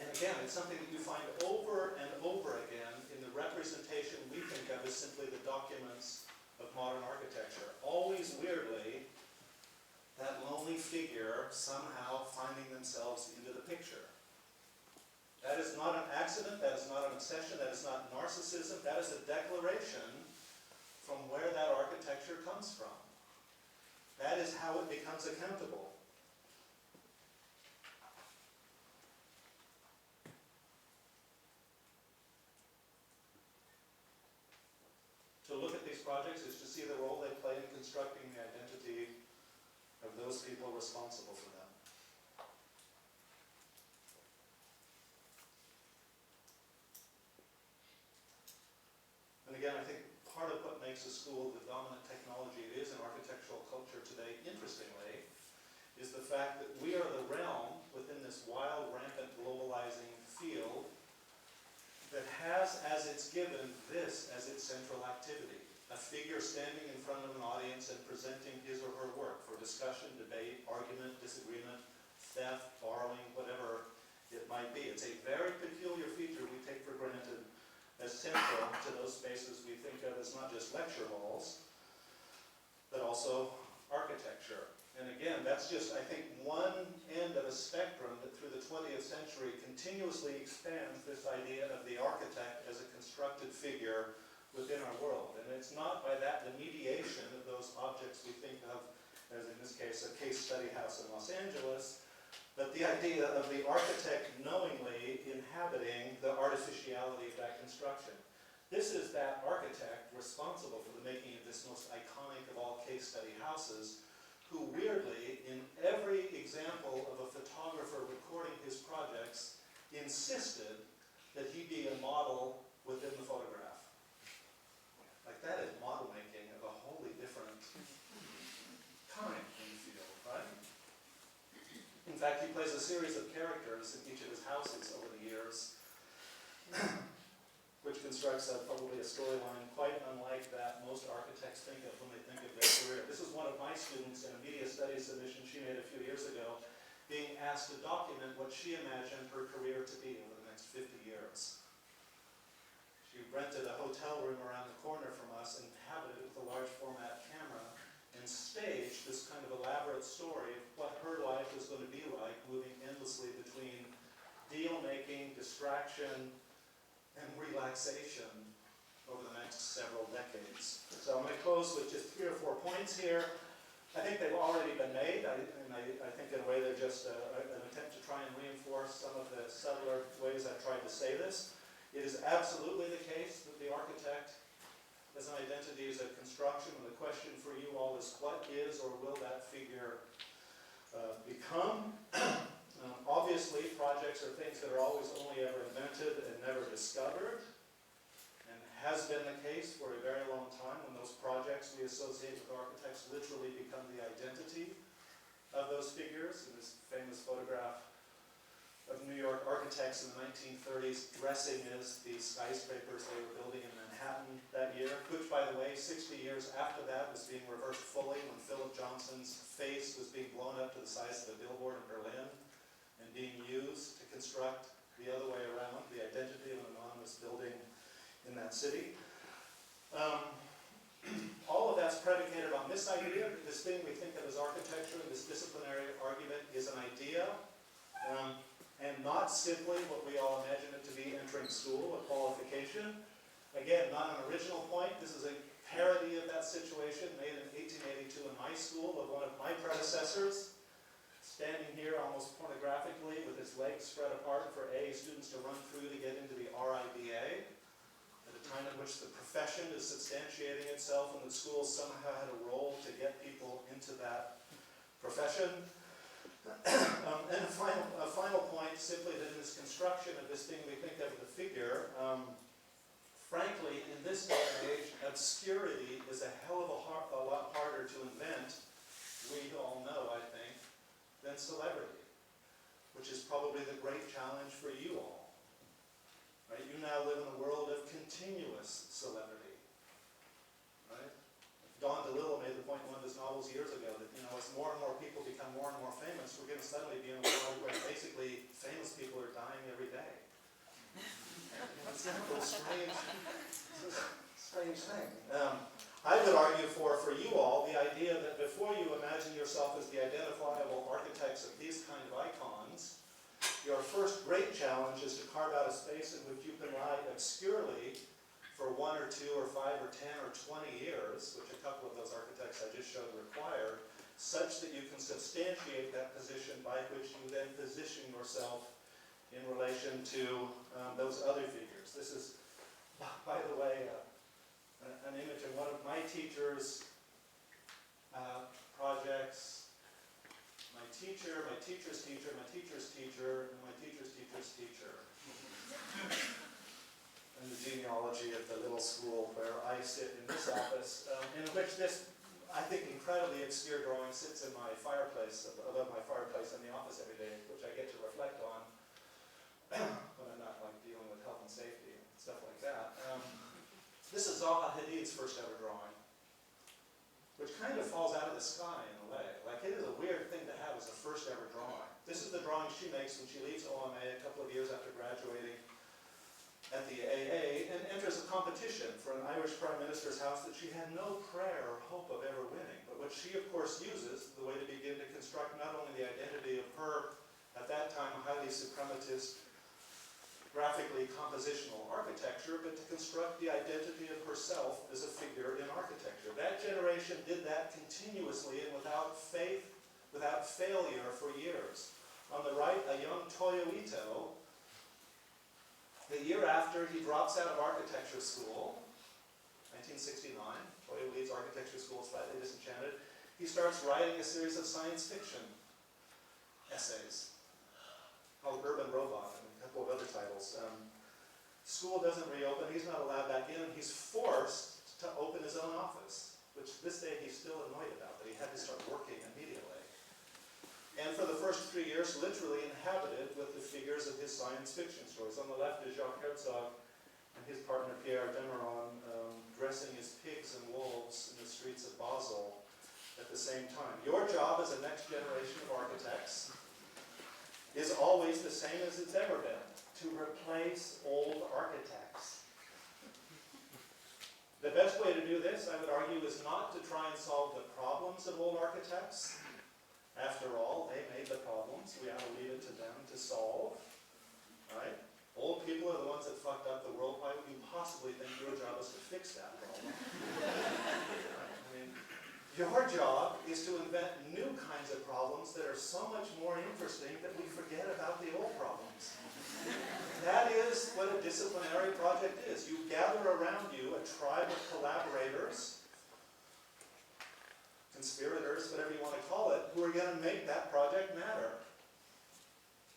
And again, it's something that you find over and over again in the representation we think of as simply the documents of modern architecture. Always weirdly, that lonely figure somehow finding themselves into the picture. That is not an accident, that is not an obsession, that is not narcissism, that is a declaration from where that architecture comes from. That is how it becomes accountable. To look at these projects is to see the role they play in constructing the identity of those people responsible for them. And again, I think part of what makes a school the dominant technology it is in architectural culture today, interestingly, is the fact that we are the realm within this wild, rampant, globalizing field that has as its given this as its central activity. A figure standing in front of an audience and presenting his or her work for discussion, debate, argument, disagreement, theft, borrowing, whatever it might be. It's a very peculiar feature we take for granted as central to those spaces we think of as not just lecture halls, but also architecture. And again, that's just, I think, one end of a spectrum that through the 20th century continuously expands this idea of the architect as a constructed figure within our world. And it's not by that the mediation of those objects we think of, as in this case, a case study house in Los Angeles, but the idea of the architect knowingly inhabiting the artificiality of that construction. This is that architect responsible for the making of this most iconic of all case study houses, who weirdly, in every example of a photographer recording his projects, insisted that he be a model within the photograph. Like, that is model making of a wholly different kind in the field, right? In fact, he plays a series of characters in each of his houses over the years, which constructs probably a storyline quite unlike that most architects think of when they think of their career. This is one of my students in a media studies submission she made a few years ago, being asked to document what she imagined her career to be over the next 50 years. She rented a hotel room around the corner from us, inhabited it with a large format camera, and staged this kind of elaborate story of what her life was going to be like, moving endlessly between deal-making, distraction, and relaxation over the next several decades. So I'm going to close with just 3 or 4 points here. I think they've already been made, and I think in a way they're just an attempt to try and reinforce some of the subtler ways I've tried to say this. It is absolutely the case that the architect as an identity is a construction, and the question for you all is what is or will that figure become? Obviously, projects are things that are always only ever invented and never discovered, and has been the case for a very long time when those projects we associate with architects literally become the identity of those figures. In this famous photograph of New York architects in the 1930s dressing as the skyscrapers they were building in Manhattan that year, which, by the way, 60 years after that was being reversed fully when Philip Johnson's face was being blown up to the size of a billboard in Berlin and being used to construct the other way around, the identity of an anonymous building in that city. All of that's predicated on this idea, that this thing we think of as architecture, this disciplinary argument, is an idea, and not simply what we all imagine it to be entering school, a qualification. Again, not an original point. This is a parody of that situation made in 1882 in my school of one of my predecessors, standing here almost pornographically with his legs spread apart for students to run through to get into the RIBA, at a time in which the profession is substantiating itself and the schools somehow had a role to get people into that profession. And a final point, simply that in this construction of this thing we think of the figure, frankly, in this day and age, obscurity is a hell of a lot harder to invent, we all know, I think, than celebrity, which is probably the great challenge for you all. Right? You now live in a world of continuous celebrity. Right? Don DeLillo made the point in one of his novels years ago that, as more and more people become more and more famous, we're going to suddenly be in a world where basically famous people are dying every day. It's kind of a strange thing. I would argue for you all the idea that before you imagine yourself as the identifiable architects of these kind of icons, your first great challenge is to carve out a space in which you can lie obscurely for 1 or 2 or 5 or 10 or 20 years, which a couple of those architects I just showed require, such that you can substantiate that position by which you then position yourself in relation to those other figures. This is, by the way, an image of one of my teachers' projects. My teacher, my teacher's teacher, my teacher's teacher, and my teacher's teacher's teacher. And the genealogy of the little school where I sit in this office, in which this I think, incredibly obscure drawing sits in my fireplace, above my fireplace in the office every day, which I get to reflect on when I'm not like dealing with health and safety and stuff like that. This is Zaha Hadid's first ever drawing, which kind of falls out of the sky in a way. Like, it is a weird thing to have as a first ever drawing. This is the drawing she makes when she leaves OMA a couple of years after graduating at the AA and enters a competition for an Irish Prime Minister's house that she had no prayer or hope of ever winning, but which she, of course, uses the way to begin to construct not only the identity of her, at that time, highly suprematist, graphically compositional architecture, but to construct the identity of herself as a figure in architecture. That generation did that continuously and without faith, without failure for years. On the right, a young Toyo Ito, the year after he drops out of architecture school, 1969, Toyo leaves architecture school slightly disenchanted, he starts writing a series of science fiction essays called Urban Robot, and a couple of other titles. School doesn't reopen, he's not allowed back in, and he's forced to open his own office, which this day he's still annoyed about, that he had to start working immediately. And for the first 3 years, literally inhabited with the figures of his science fiction stories. On the left is Jacques Herzog and his partner Pierre Demeron dressing as pigs and wolves in the streets of Basel at the same time. Your job as a next generation of architects is always the same as it's ever been, to replace old architects. The best way to do this, I would argue, is not to try and solve the problems of old architects. After all, they made the problems. We ought to leave it to them to solve. Right? Old people are the ones that fucked up the world. Why would you possibly think your job is to fix that problem? Right? I mean, your job is to invent new kinds of problems that are so much more interesting that we forget about the old problems. That is what a disciplinary project is. You gather around you a tribe of collaborators, conspirators, whatever you want to call it, who are going to make that project matter.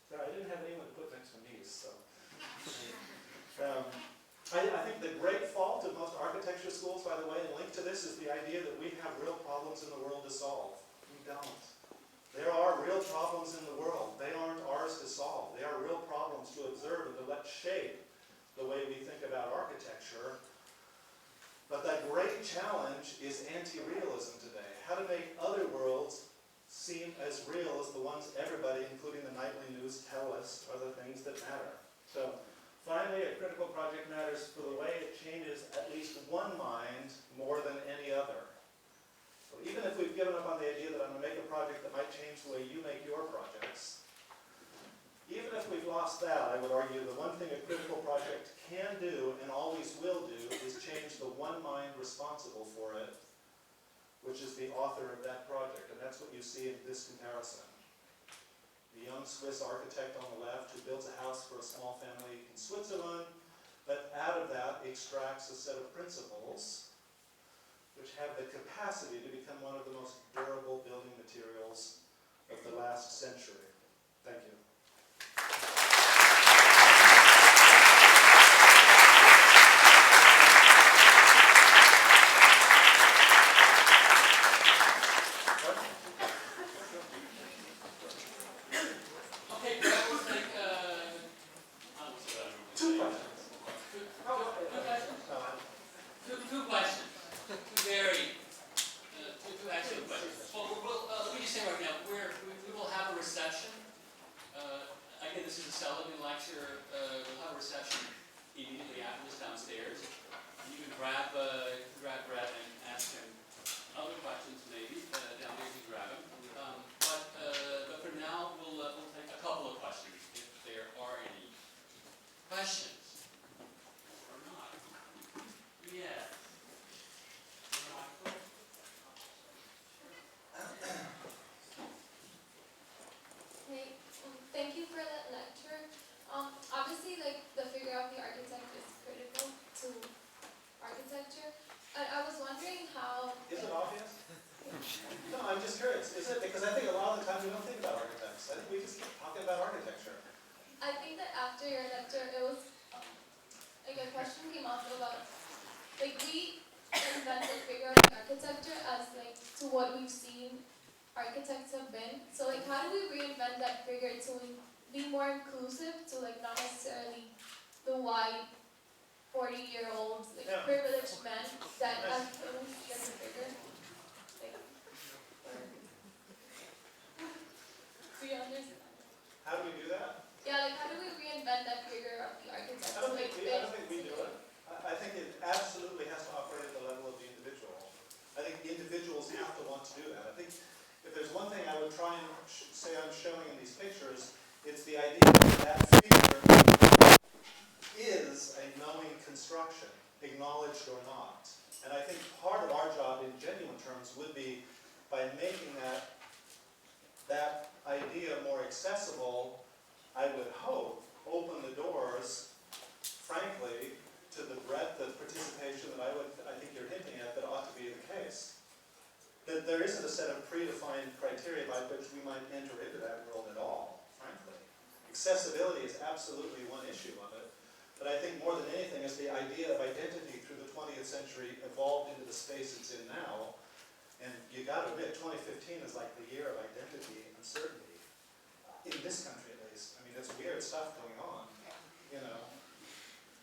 So I didn't have anyone to put next to me, so. I think the great fault of most architecture schools, by the way, and linked to this, is the idea that we have real problems in the world to solve. We don't. There are real problems in the world. They aren't ours to solve. They are real problems to observe and to let shape the way we think about architecture. But that great challenge is anti-realism today. How to make other worlds seem as real as the ones everybody, including the nightly news, tell us are the things that matter. So, finally, a critical project matters for the way it changes at least one mind more than any other. So even if we've given up on the idea that I'm going to make a project that might change the way you make your projects, even if we've lost that, I would argue the one thing a critical project can do and always will do is change the one mind responsible for it, which is the author of that project. And that's what you see in this comparison. The young Swiss architect on the left who builds a house for a small family in Switzerland, but out of that extracts a set of principles which have the capacity to become one of the most durable building materials of the last century. Thank you. Like, we invented figure of architecture as like what we've seen architects have been. So like, how do we reinvent that figure to be more inclusive to like not necessarily the white 40-year-old like privileged men that Nice. we see as a figure? Like, do you understand? How do we do that? Yeah, like how do we reinvent that figure of the architect? I don't to, think we do it. I think it absolutely has to operate at the level of the individual. I think individuals have to want to do that. I think if there's one thing I would try and say I'm showing in these pictures, it's the idea that figure is a knowing construction, acknowledged or not. And I think part of our job in genuine terms would be by making that idea more accessible, I would hope, open the doors, frankly, to the breadth of participation that I think you're hinting at that ought to be the case. That there isn't a set of predefined criteria by which we might enter into that world at all, frankly. Accessibility is absolutely one issue of it, but I think more than anything is the idea of identity through the 20th century evolved into the space it's in now. And you got to admit, 2015 is like the year of identity and uncertainty. In this country, at least. I mean, there's weird stuff going on, you know.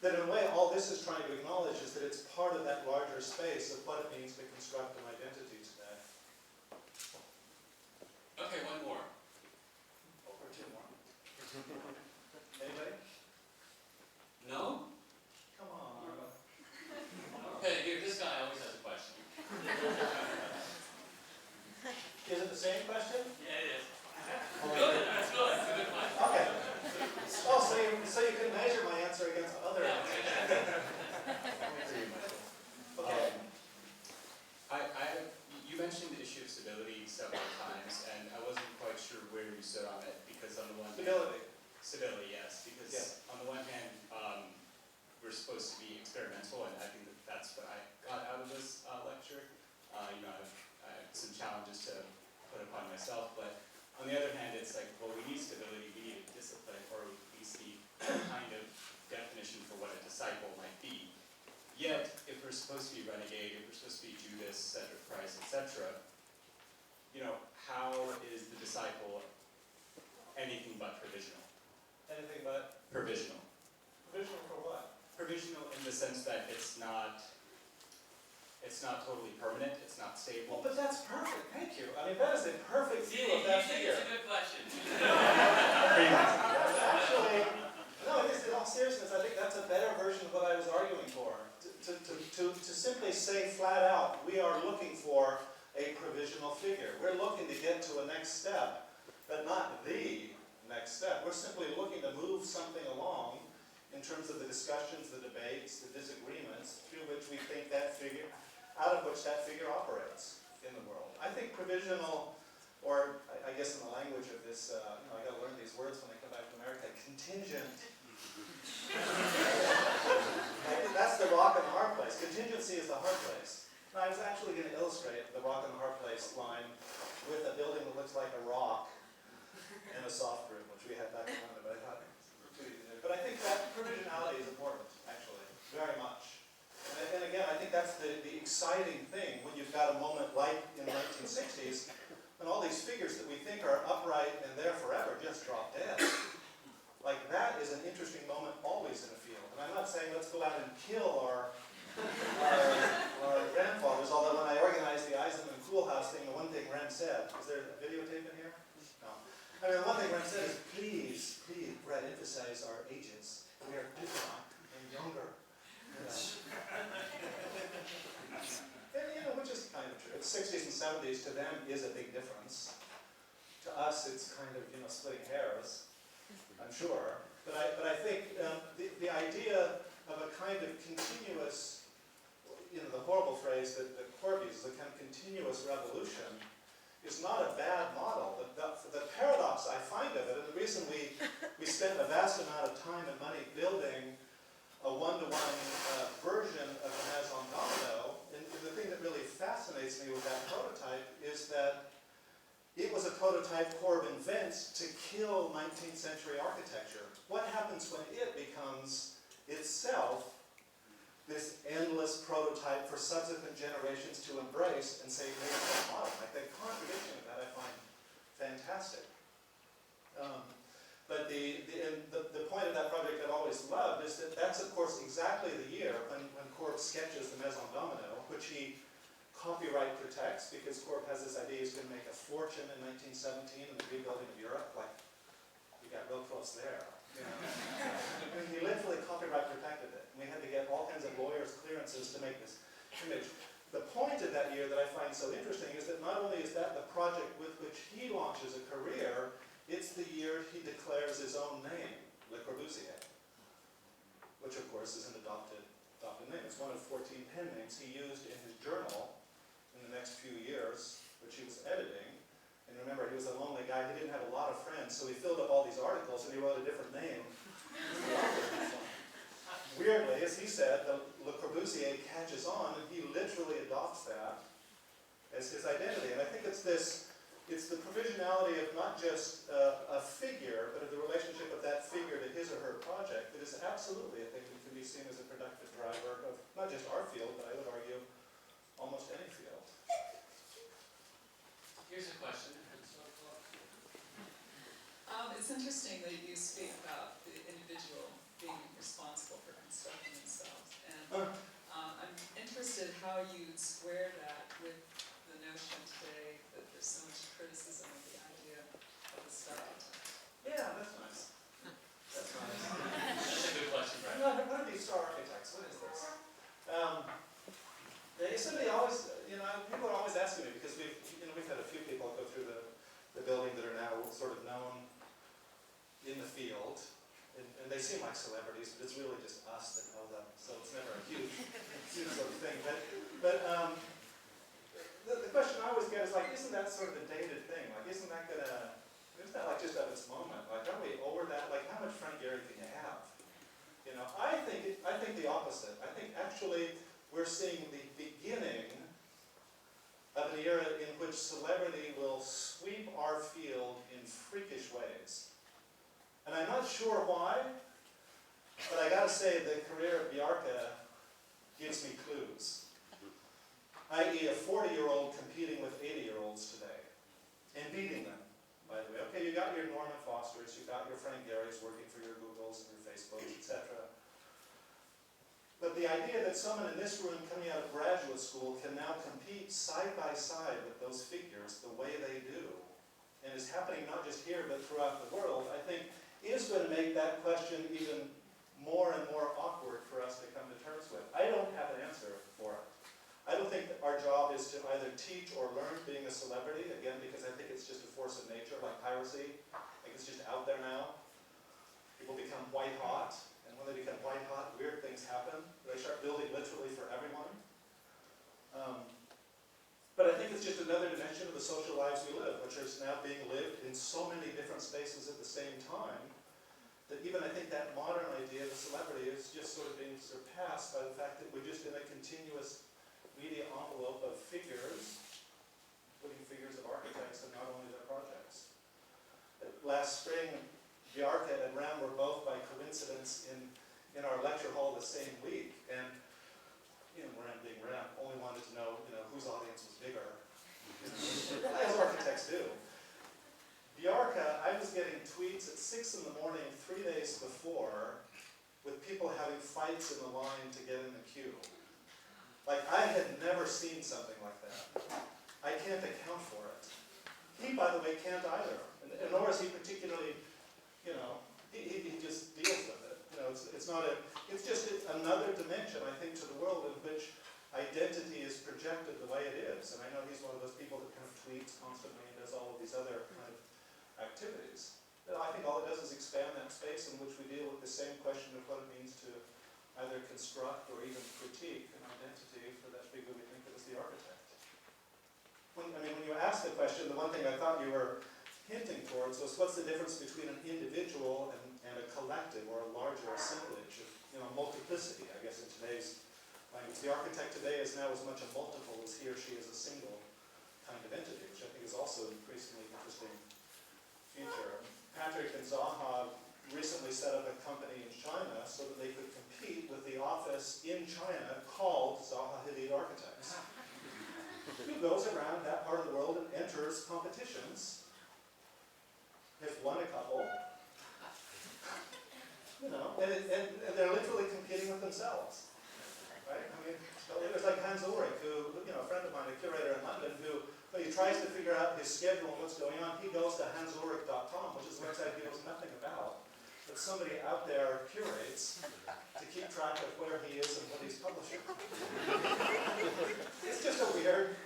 That in a way, all this is trying to acknowledge is that it's part of that larger space of what it means to construct an identity today. Okay, one more. Or two more. Anybody? No? Come on. Okay, here, this guy always has a question. Is it the same question? Yeah, it is. Good, that's good. It's a good question. Okay. Oh, so you can measure my answer against other Yeah, answers. Okay. You mentioned the issue of stability several times, and I wasn't quite sure where you stood on it, because on the one hand, stability, yes, because on the one hand, we're supposed to be experimental, and I think that's what I got out of this lecture. You know, I have some challenges to put upon myself, but on the other hand, it's like, well, we need stability, we need a discipline, or at least the kind of definition for what a disciple might be. Yet, if we're supposed to be renegade, if we're supposed to be Judas, Cedric Price, etc., you know, how is the disciple anything but provisional? Anything but? Provisional. Provisional for what? Provisional in the sense that it's not totally permanent, it's not Well, stable. but that's perfect. Thank you. I mean, that is a perfect view You of that think figure. it's a good question. Actually, no, it is. In all seriousness, I think that's a better version of what I was arguing for. To simply say flat out, we are looking for a provisional figure. We're looking to get to a next step, but not the next step. We're simply looking to move something along in terms of the discussions, the debates, the disagreements through which we think that figure, out of which that figure operates in the world. I think provisional, or I guess in the language of this, I got to learn these words when I come back to America, contingent. That's the rock and the hard place. Contingency is the hard place. Now, I was actually going to illustrate the rock and the hard place line with a building that looks like a rock and a soft room, which we had back in London, but I thought it was too easy to do. But I think that provisionality is important, actually, very much. And again, I think that's the exciting thing when you've got a moment like in the 1960s, when all these figures that we think are upright and there forever just drop dead. Like, that is an interesting moment always in a field. And I'm not saying let's go out and kill our grandfathers, although when I organized the Eisenman Coolhouse thing, the one thing Rem said, is there a videotape in here? No. I mean, the one thing Rem said is, please, Brett, emphasize our ages. We are different and younger. And, which is kind of true. The 60s and 70s to them is a big difference. To us, it's kind of, splitting hairs, I'm sure. But I think the idea of a kind of continuous, the horrible phrase that Corby uses, a kind of continuous revolution, is not a bad model. The paradox I find of it, and the reason we spent a vast amount of time and money building a one-to-one version of the Maison Domino, and the thing that really fascinates me with that prototype is that it was a prototype Corb invents to kill 19th century architecture. What happens when it becomes itself this endless prototype for subsequent generations to embrace and say, here's the model. Like the contradiction of that I find fantastic. But the point of that project I've always loved is that that's of course exactly the year when Corp sketches the Maison Domino, which he copyright protects, because Corp has this idea he's going to make a fortune in 1917 in the rebuilding of Europe. Like, we got real close there. You know? And he literally copyright protected it. And we had to get all kinds of lawyers' clearances to make this image. The point of that year that I find so interesting is that not only is that the project with which he launches a career, it's the year he declares his own name, Le Corbusier, which of course is an adopted name. It's one of 14 pen names he used in his journal in the next few years, which he was editing. And remember, he was a lonely guy. He didn't have a lot of friends, so he filled up all these articles and he wrote a different name. Weirdly, as he said, Le Corbusier catches on, and he literally adopts that as his identity. And I think it's the provisionality of not just a figure, but of the relationship of that figure to his or her project that is absolutely a thing that can be seen as a productive driver of not just our field, but I would argue almost any field. Here's a question. It's interesting that you speak about the individual being responsible for constructing themselves. And I'm interested how you square that with the notion today that there's so much criticism of the idea of the star architect. Yeah, that's nice. That's nice. That's a good question, right? No, what are these star architects? What is this? Somebody always, people are always asking me, because we've had a few people go through the building that are now sort of known in the field, and they seem like celebrities, but it's really just us that know them, so it's never a huge sort of thing. But the question I always get is like, isn't that sort of a dated thing? Like, isn't that like just of its moment? Like, are we over that? Like, how much Frank Gehry can you have? I think the opposite. I think actually we're seeing the beginning of an era in which celebrity will sweep our field in freakish ways. And I'm not sure why, but I gotta say the career of Bjarke gives me clues. I.e. a 40-year-old competing with 80-year-olds today, and beating them, by the way. Okay, you got your Norman Fosters, you got your Frank Gehry's working for your Googles and your Facebooks, etc. But the idea that someone in this room coming out of graduate school can now compete side by side with those figures the way they do, and is happening not just here but throughout the world, I think is going to make that question even more and more awkward for us to come to terms with. I don't have an answer for it. I don't think that our job is to either teach or learn being a celebrity, again, because I think it's just a force of nature, like piracy. Like it's just out there now. People become white hot, and when they become white hot, weird things happen. They start building literally for everyone. But I think it's just another dimension of the social lives we live, which is now being lived in so many different spaces at the same time, that even I think that modern idea of a celebrity is just sort of being surpassed by the fact that we're just in a continuous media envelope of figures, including figures of architects and not only their projects. Last spring, Bjarke and Ram were both by coincidence in our lecture hall the same week, and Ram being Ram, only wanted to know, whose audience was bigger, as architects do. Bjarke, I was getting tweets at 6 in the morning 3 days before with people having fights in the line to get in the queue. Like, I had never seen something like that. I can't account for it. He, by the way, can't either. And nor is he particularly, he just deals with it. It's just another dimension, I think, to the world in which identity is projected the way it is. And I know he's one of those people that kind of tweets constantly and does all of these other kind of activities. I think all it does is expand that space in which we deal with the same question of what it means to either construct or even critique an identity for that figure we think of as the architect. When you asked the question, the one thing I thought you were hinting towards was what's the difference between an individual and a collective or a larger assemblage of multiplicity, I guess, in today's language. The architect today is now as much a multiple as he or she is a single kind of entity, which I think is also an increasingly interesting feature. Patrick and Zaha recently set up a company in China so that they could compete with the office in China called Zaha Hadid Architects, who goes around that part of the world and enters competitions. Has won a couple, you know, and they're literally competing with themselves, right? I mean, it was like Hans Ulrich, who, you know, a friend of mine, a curator in London, who, when he tries to figure out his schedule and what's going on, he goes to hansulrich.com, which is a website he knows nothing about, but somebody out there curates to keep track of where he is and what he's publishing. It's just a weird,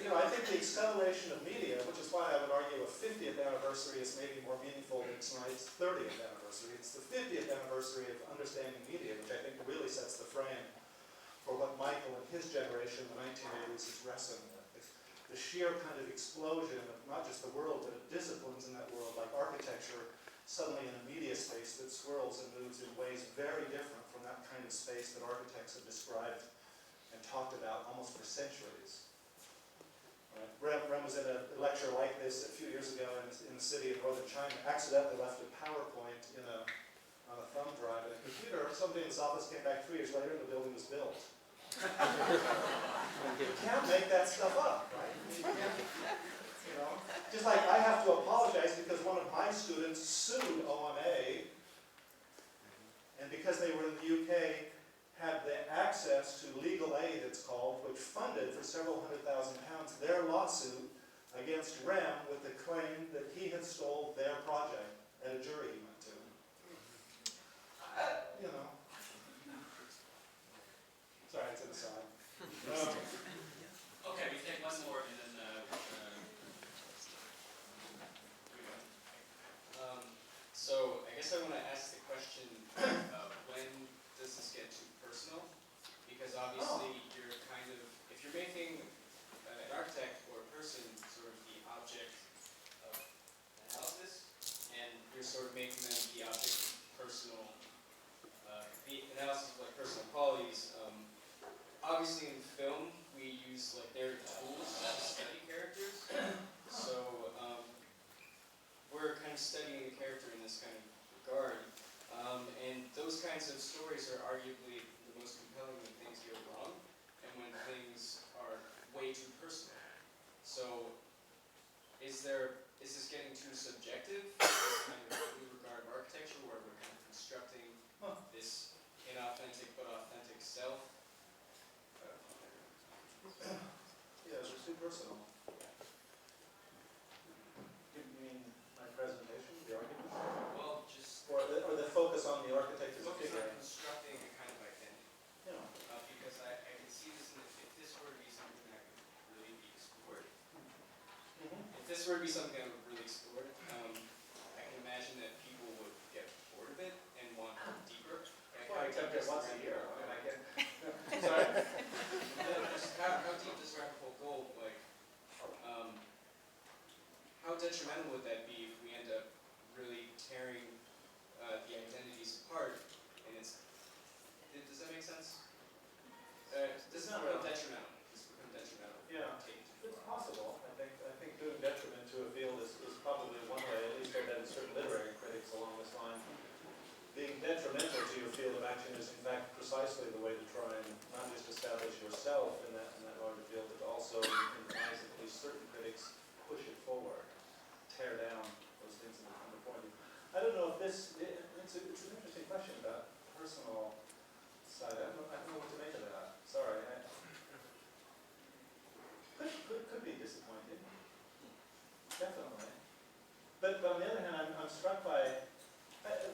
you know, I think the acceleration of media, which is why I would argue a 50th anniversary is maybe more meaningful than tonight's 30th anniversary. It's the 50th anniversary of understanding media, which I think really sets the frame for what Michael and his generation in the 1980s is wrestling with. The sheer kind of explosion of not just the world, but of disciplines in that world, like architecture, suddenly in a media space that swirls and moves in ways very different from that kind of space that architects have described and talked about almost for centuries. Right. Rem was in a lecture like this a few years ago in the city of northern China, accidentally left a PowerPoint on a thumb drive in a computer. Somebody in his office came back 3 years later and the building was built. You can't make that stuff up, right? You can't, you know, just like I have to apologize because one of my students sued OMA, and because they were in the UK, had the access to legal aid, it's called, which funded for several £100,000 their lawsuit against REM with the claim that he had stole their project at a jury he went to. You know. Sorry, it's an aside. Okay, we take one more and then so I guess I want to ask the question, when does this get too personal? Because obviously you're kind of, if you're making an architect or a person sort of the object of analysis, and you're sort of making them the object of personal, the analysis of like personal qualities, obviously in film we use like their tools to study characters, so we're kind of studying the character in this kind of regard, and those kinds of stories are arguably the most compelling when things go wrong, and when things are way too personal. So, is this getting too subjective? This kind of new regard of architecture, where we're kind of constructing this inauthentic but authentic self? Yeah, it's too personal. You mean my presentation, the argument? Well, just Or the focus on the architect as a focus figure? on constructing a kind of identity. Yeah. Because I can see this, if this were to be something that could really be explored, if this were to be something that would really explored, I can imagine that people would get bored of it and want deeper. Like, Well, I attempt it once a year. I mean, I get, Sorry? just how deep does rabbit hole go? Like, how detrimental would that be if we end up really tearing the identities apart? And does that make sense? This is not real detrimental. This become detrimental. Yeah, it's possible. I think doing detriment to a field is probably one way, at least I've had certain literary critics along this line. Being detrimental to your field of action is in fact precisely the way to try and not just establish yourself in that larger field, but also, in the eyes of at least certain critics, push it forward, tear down those things that become the point. I don't know if it's an interesting question about personal side. I don't know what to make of that. Sorry. Could be disappointing. Definitely. But on the other hand, I'm struck by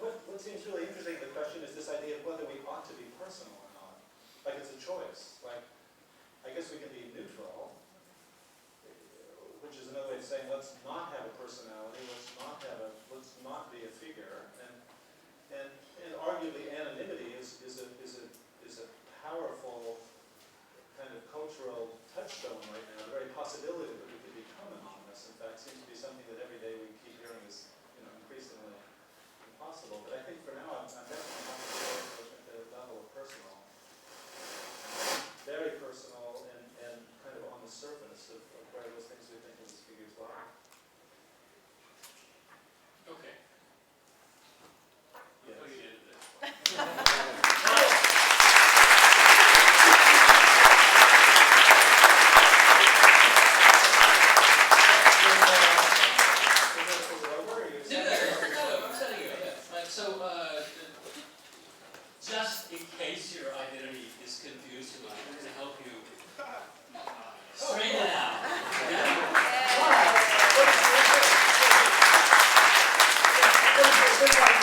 what seems really interesting in the question is this idea of whether we ought to be personal or not. Like it's a choice. Like, I guess we can be neutral, which is another way of saying let's not have a personality, let's not be a figure, and arguably anonymity is a powerful kind of cultural touchstone right now. The very possibility that we could become anonymous, in fact, seems to be something that every day we keep hearing is increasingly impossible. But I think for now I'm definitely not at the level of personal. Very personal and kind of on the surface of where those things we think of as figures lie. Okay. Good one.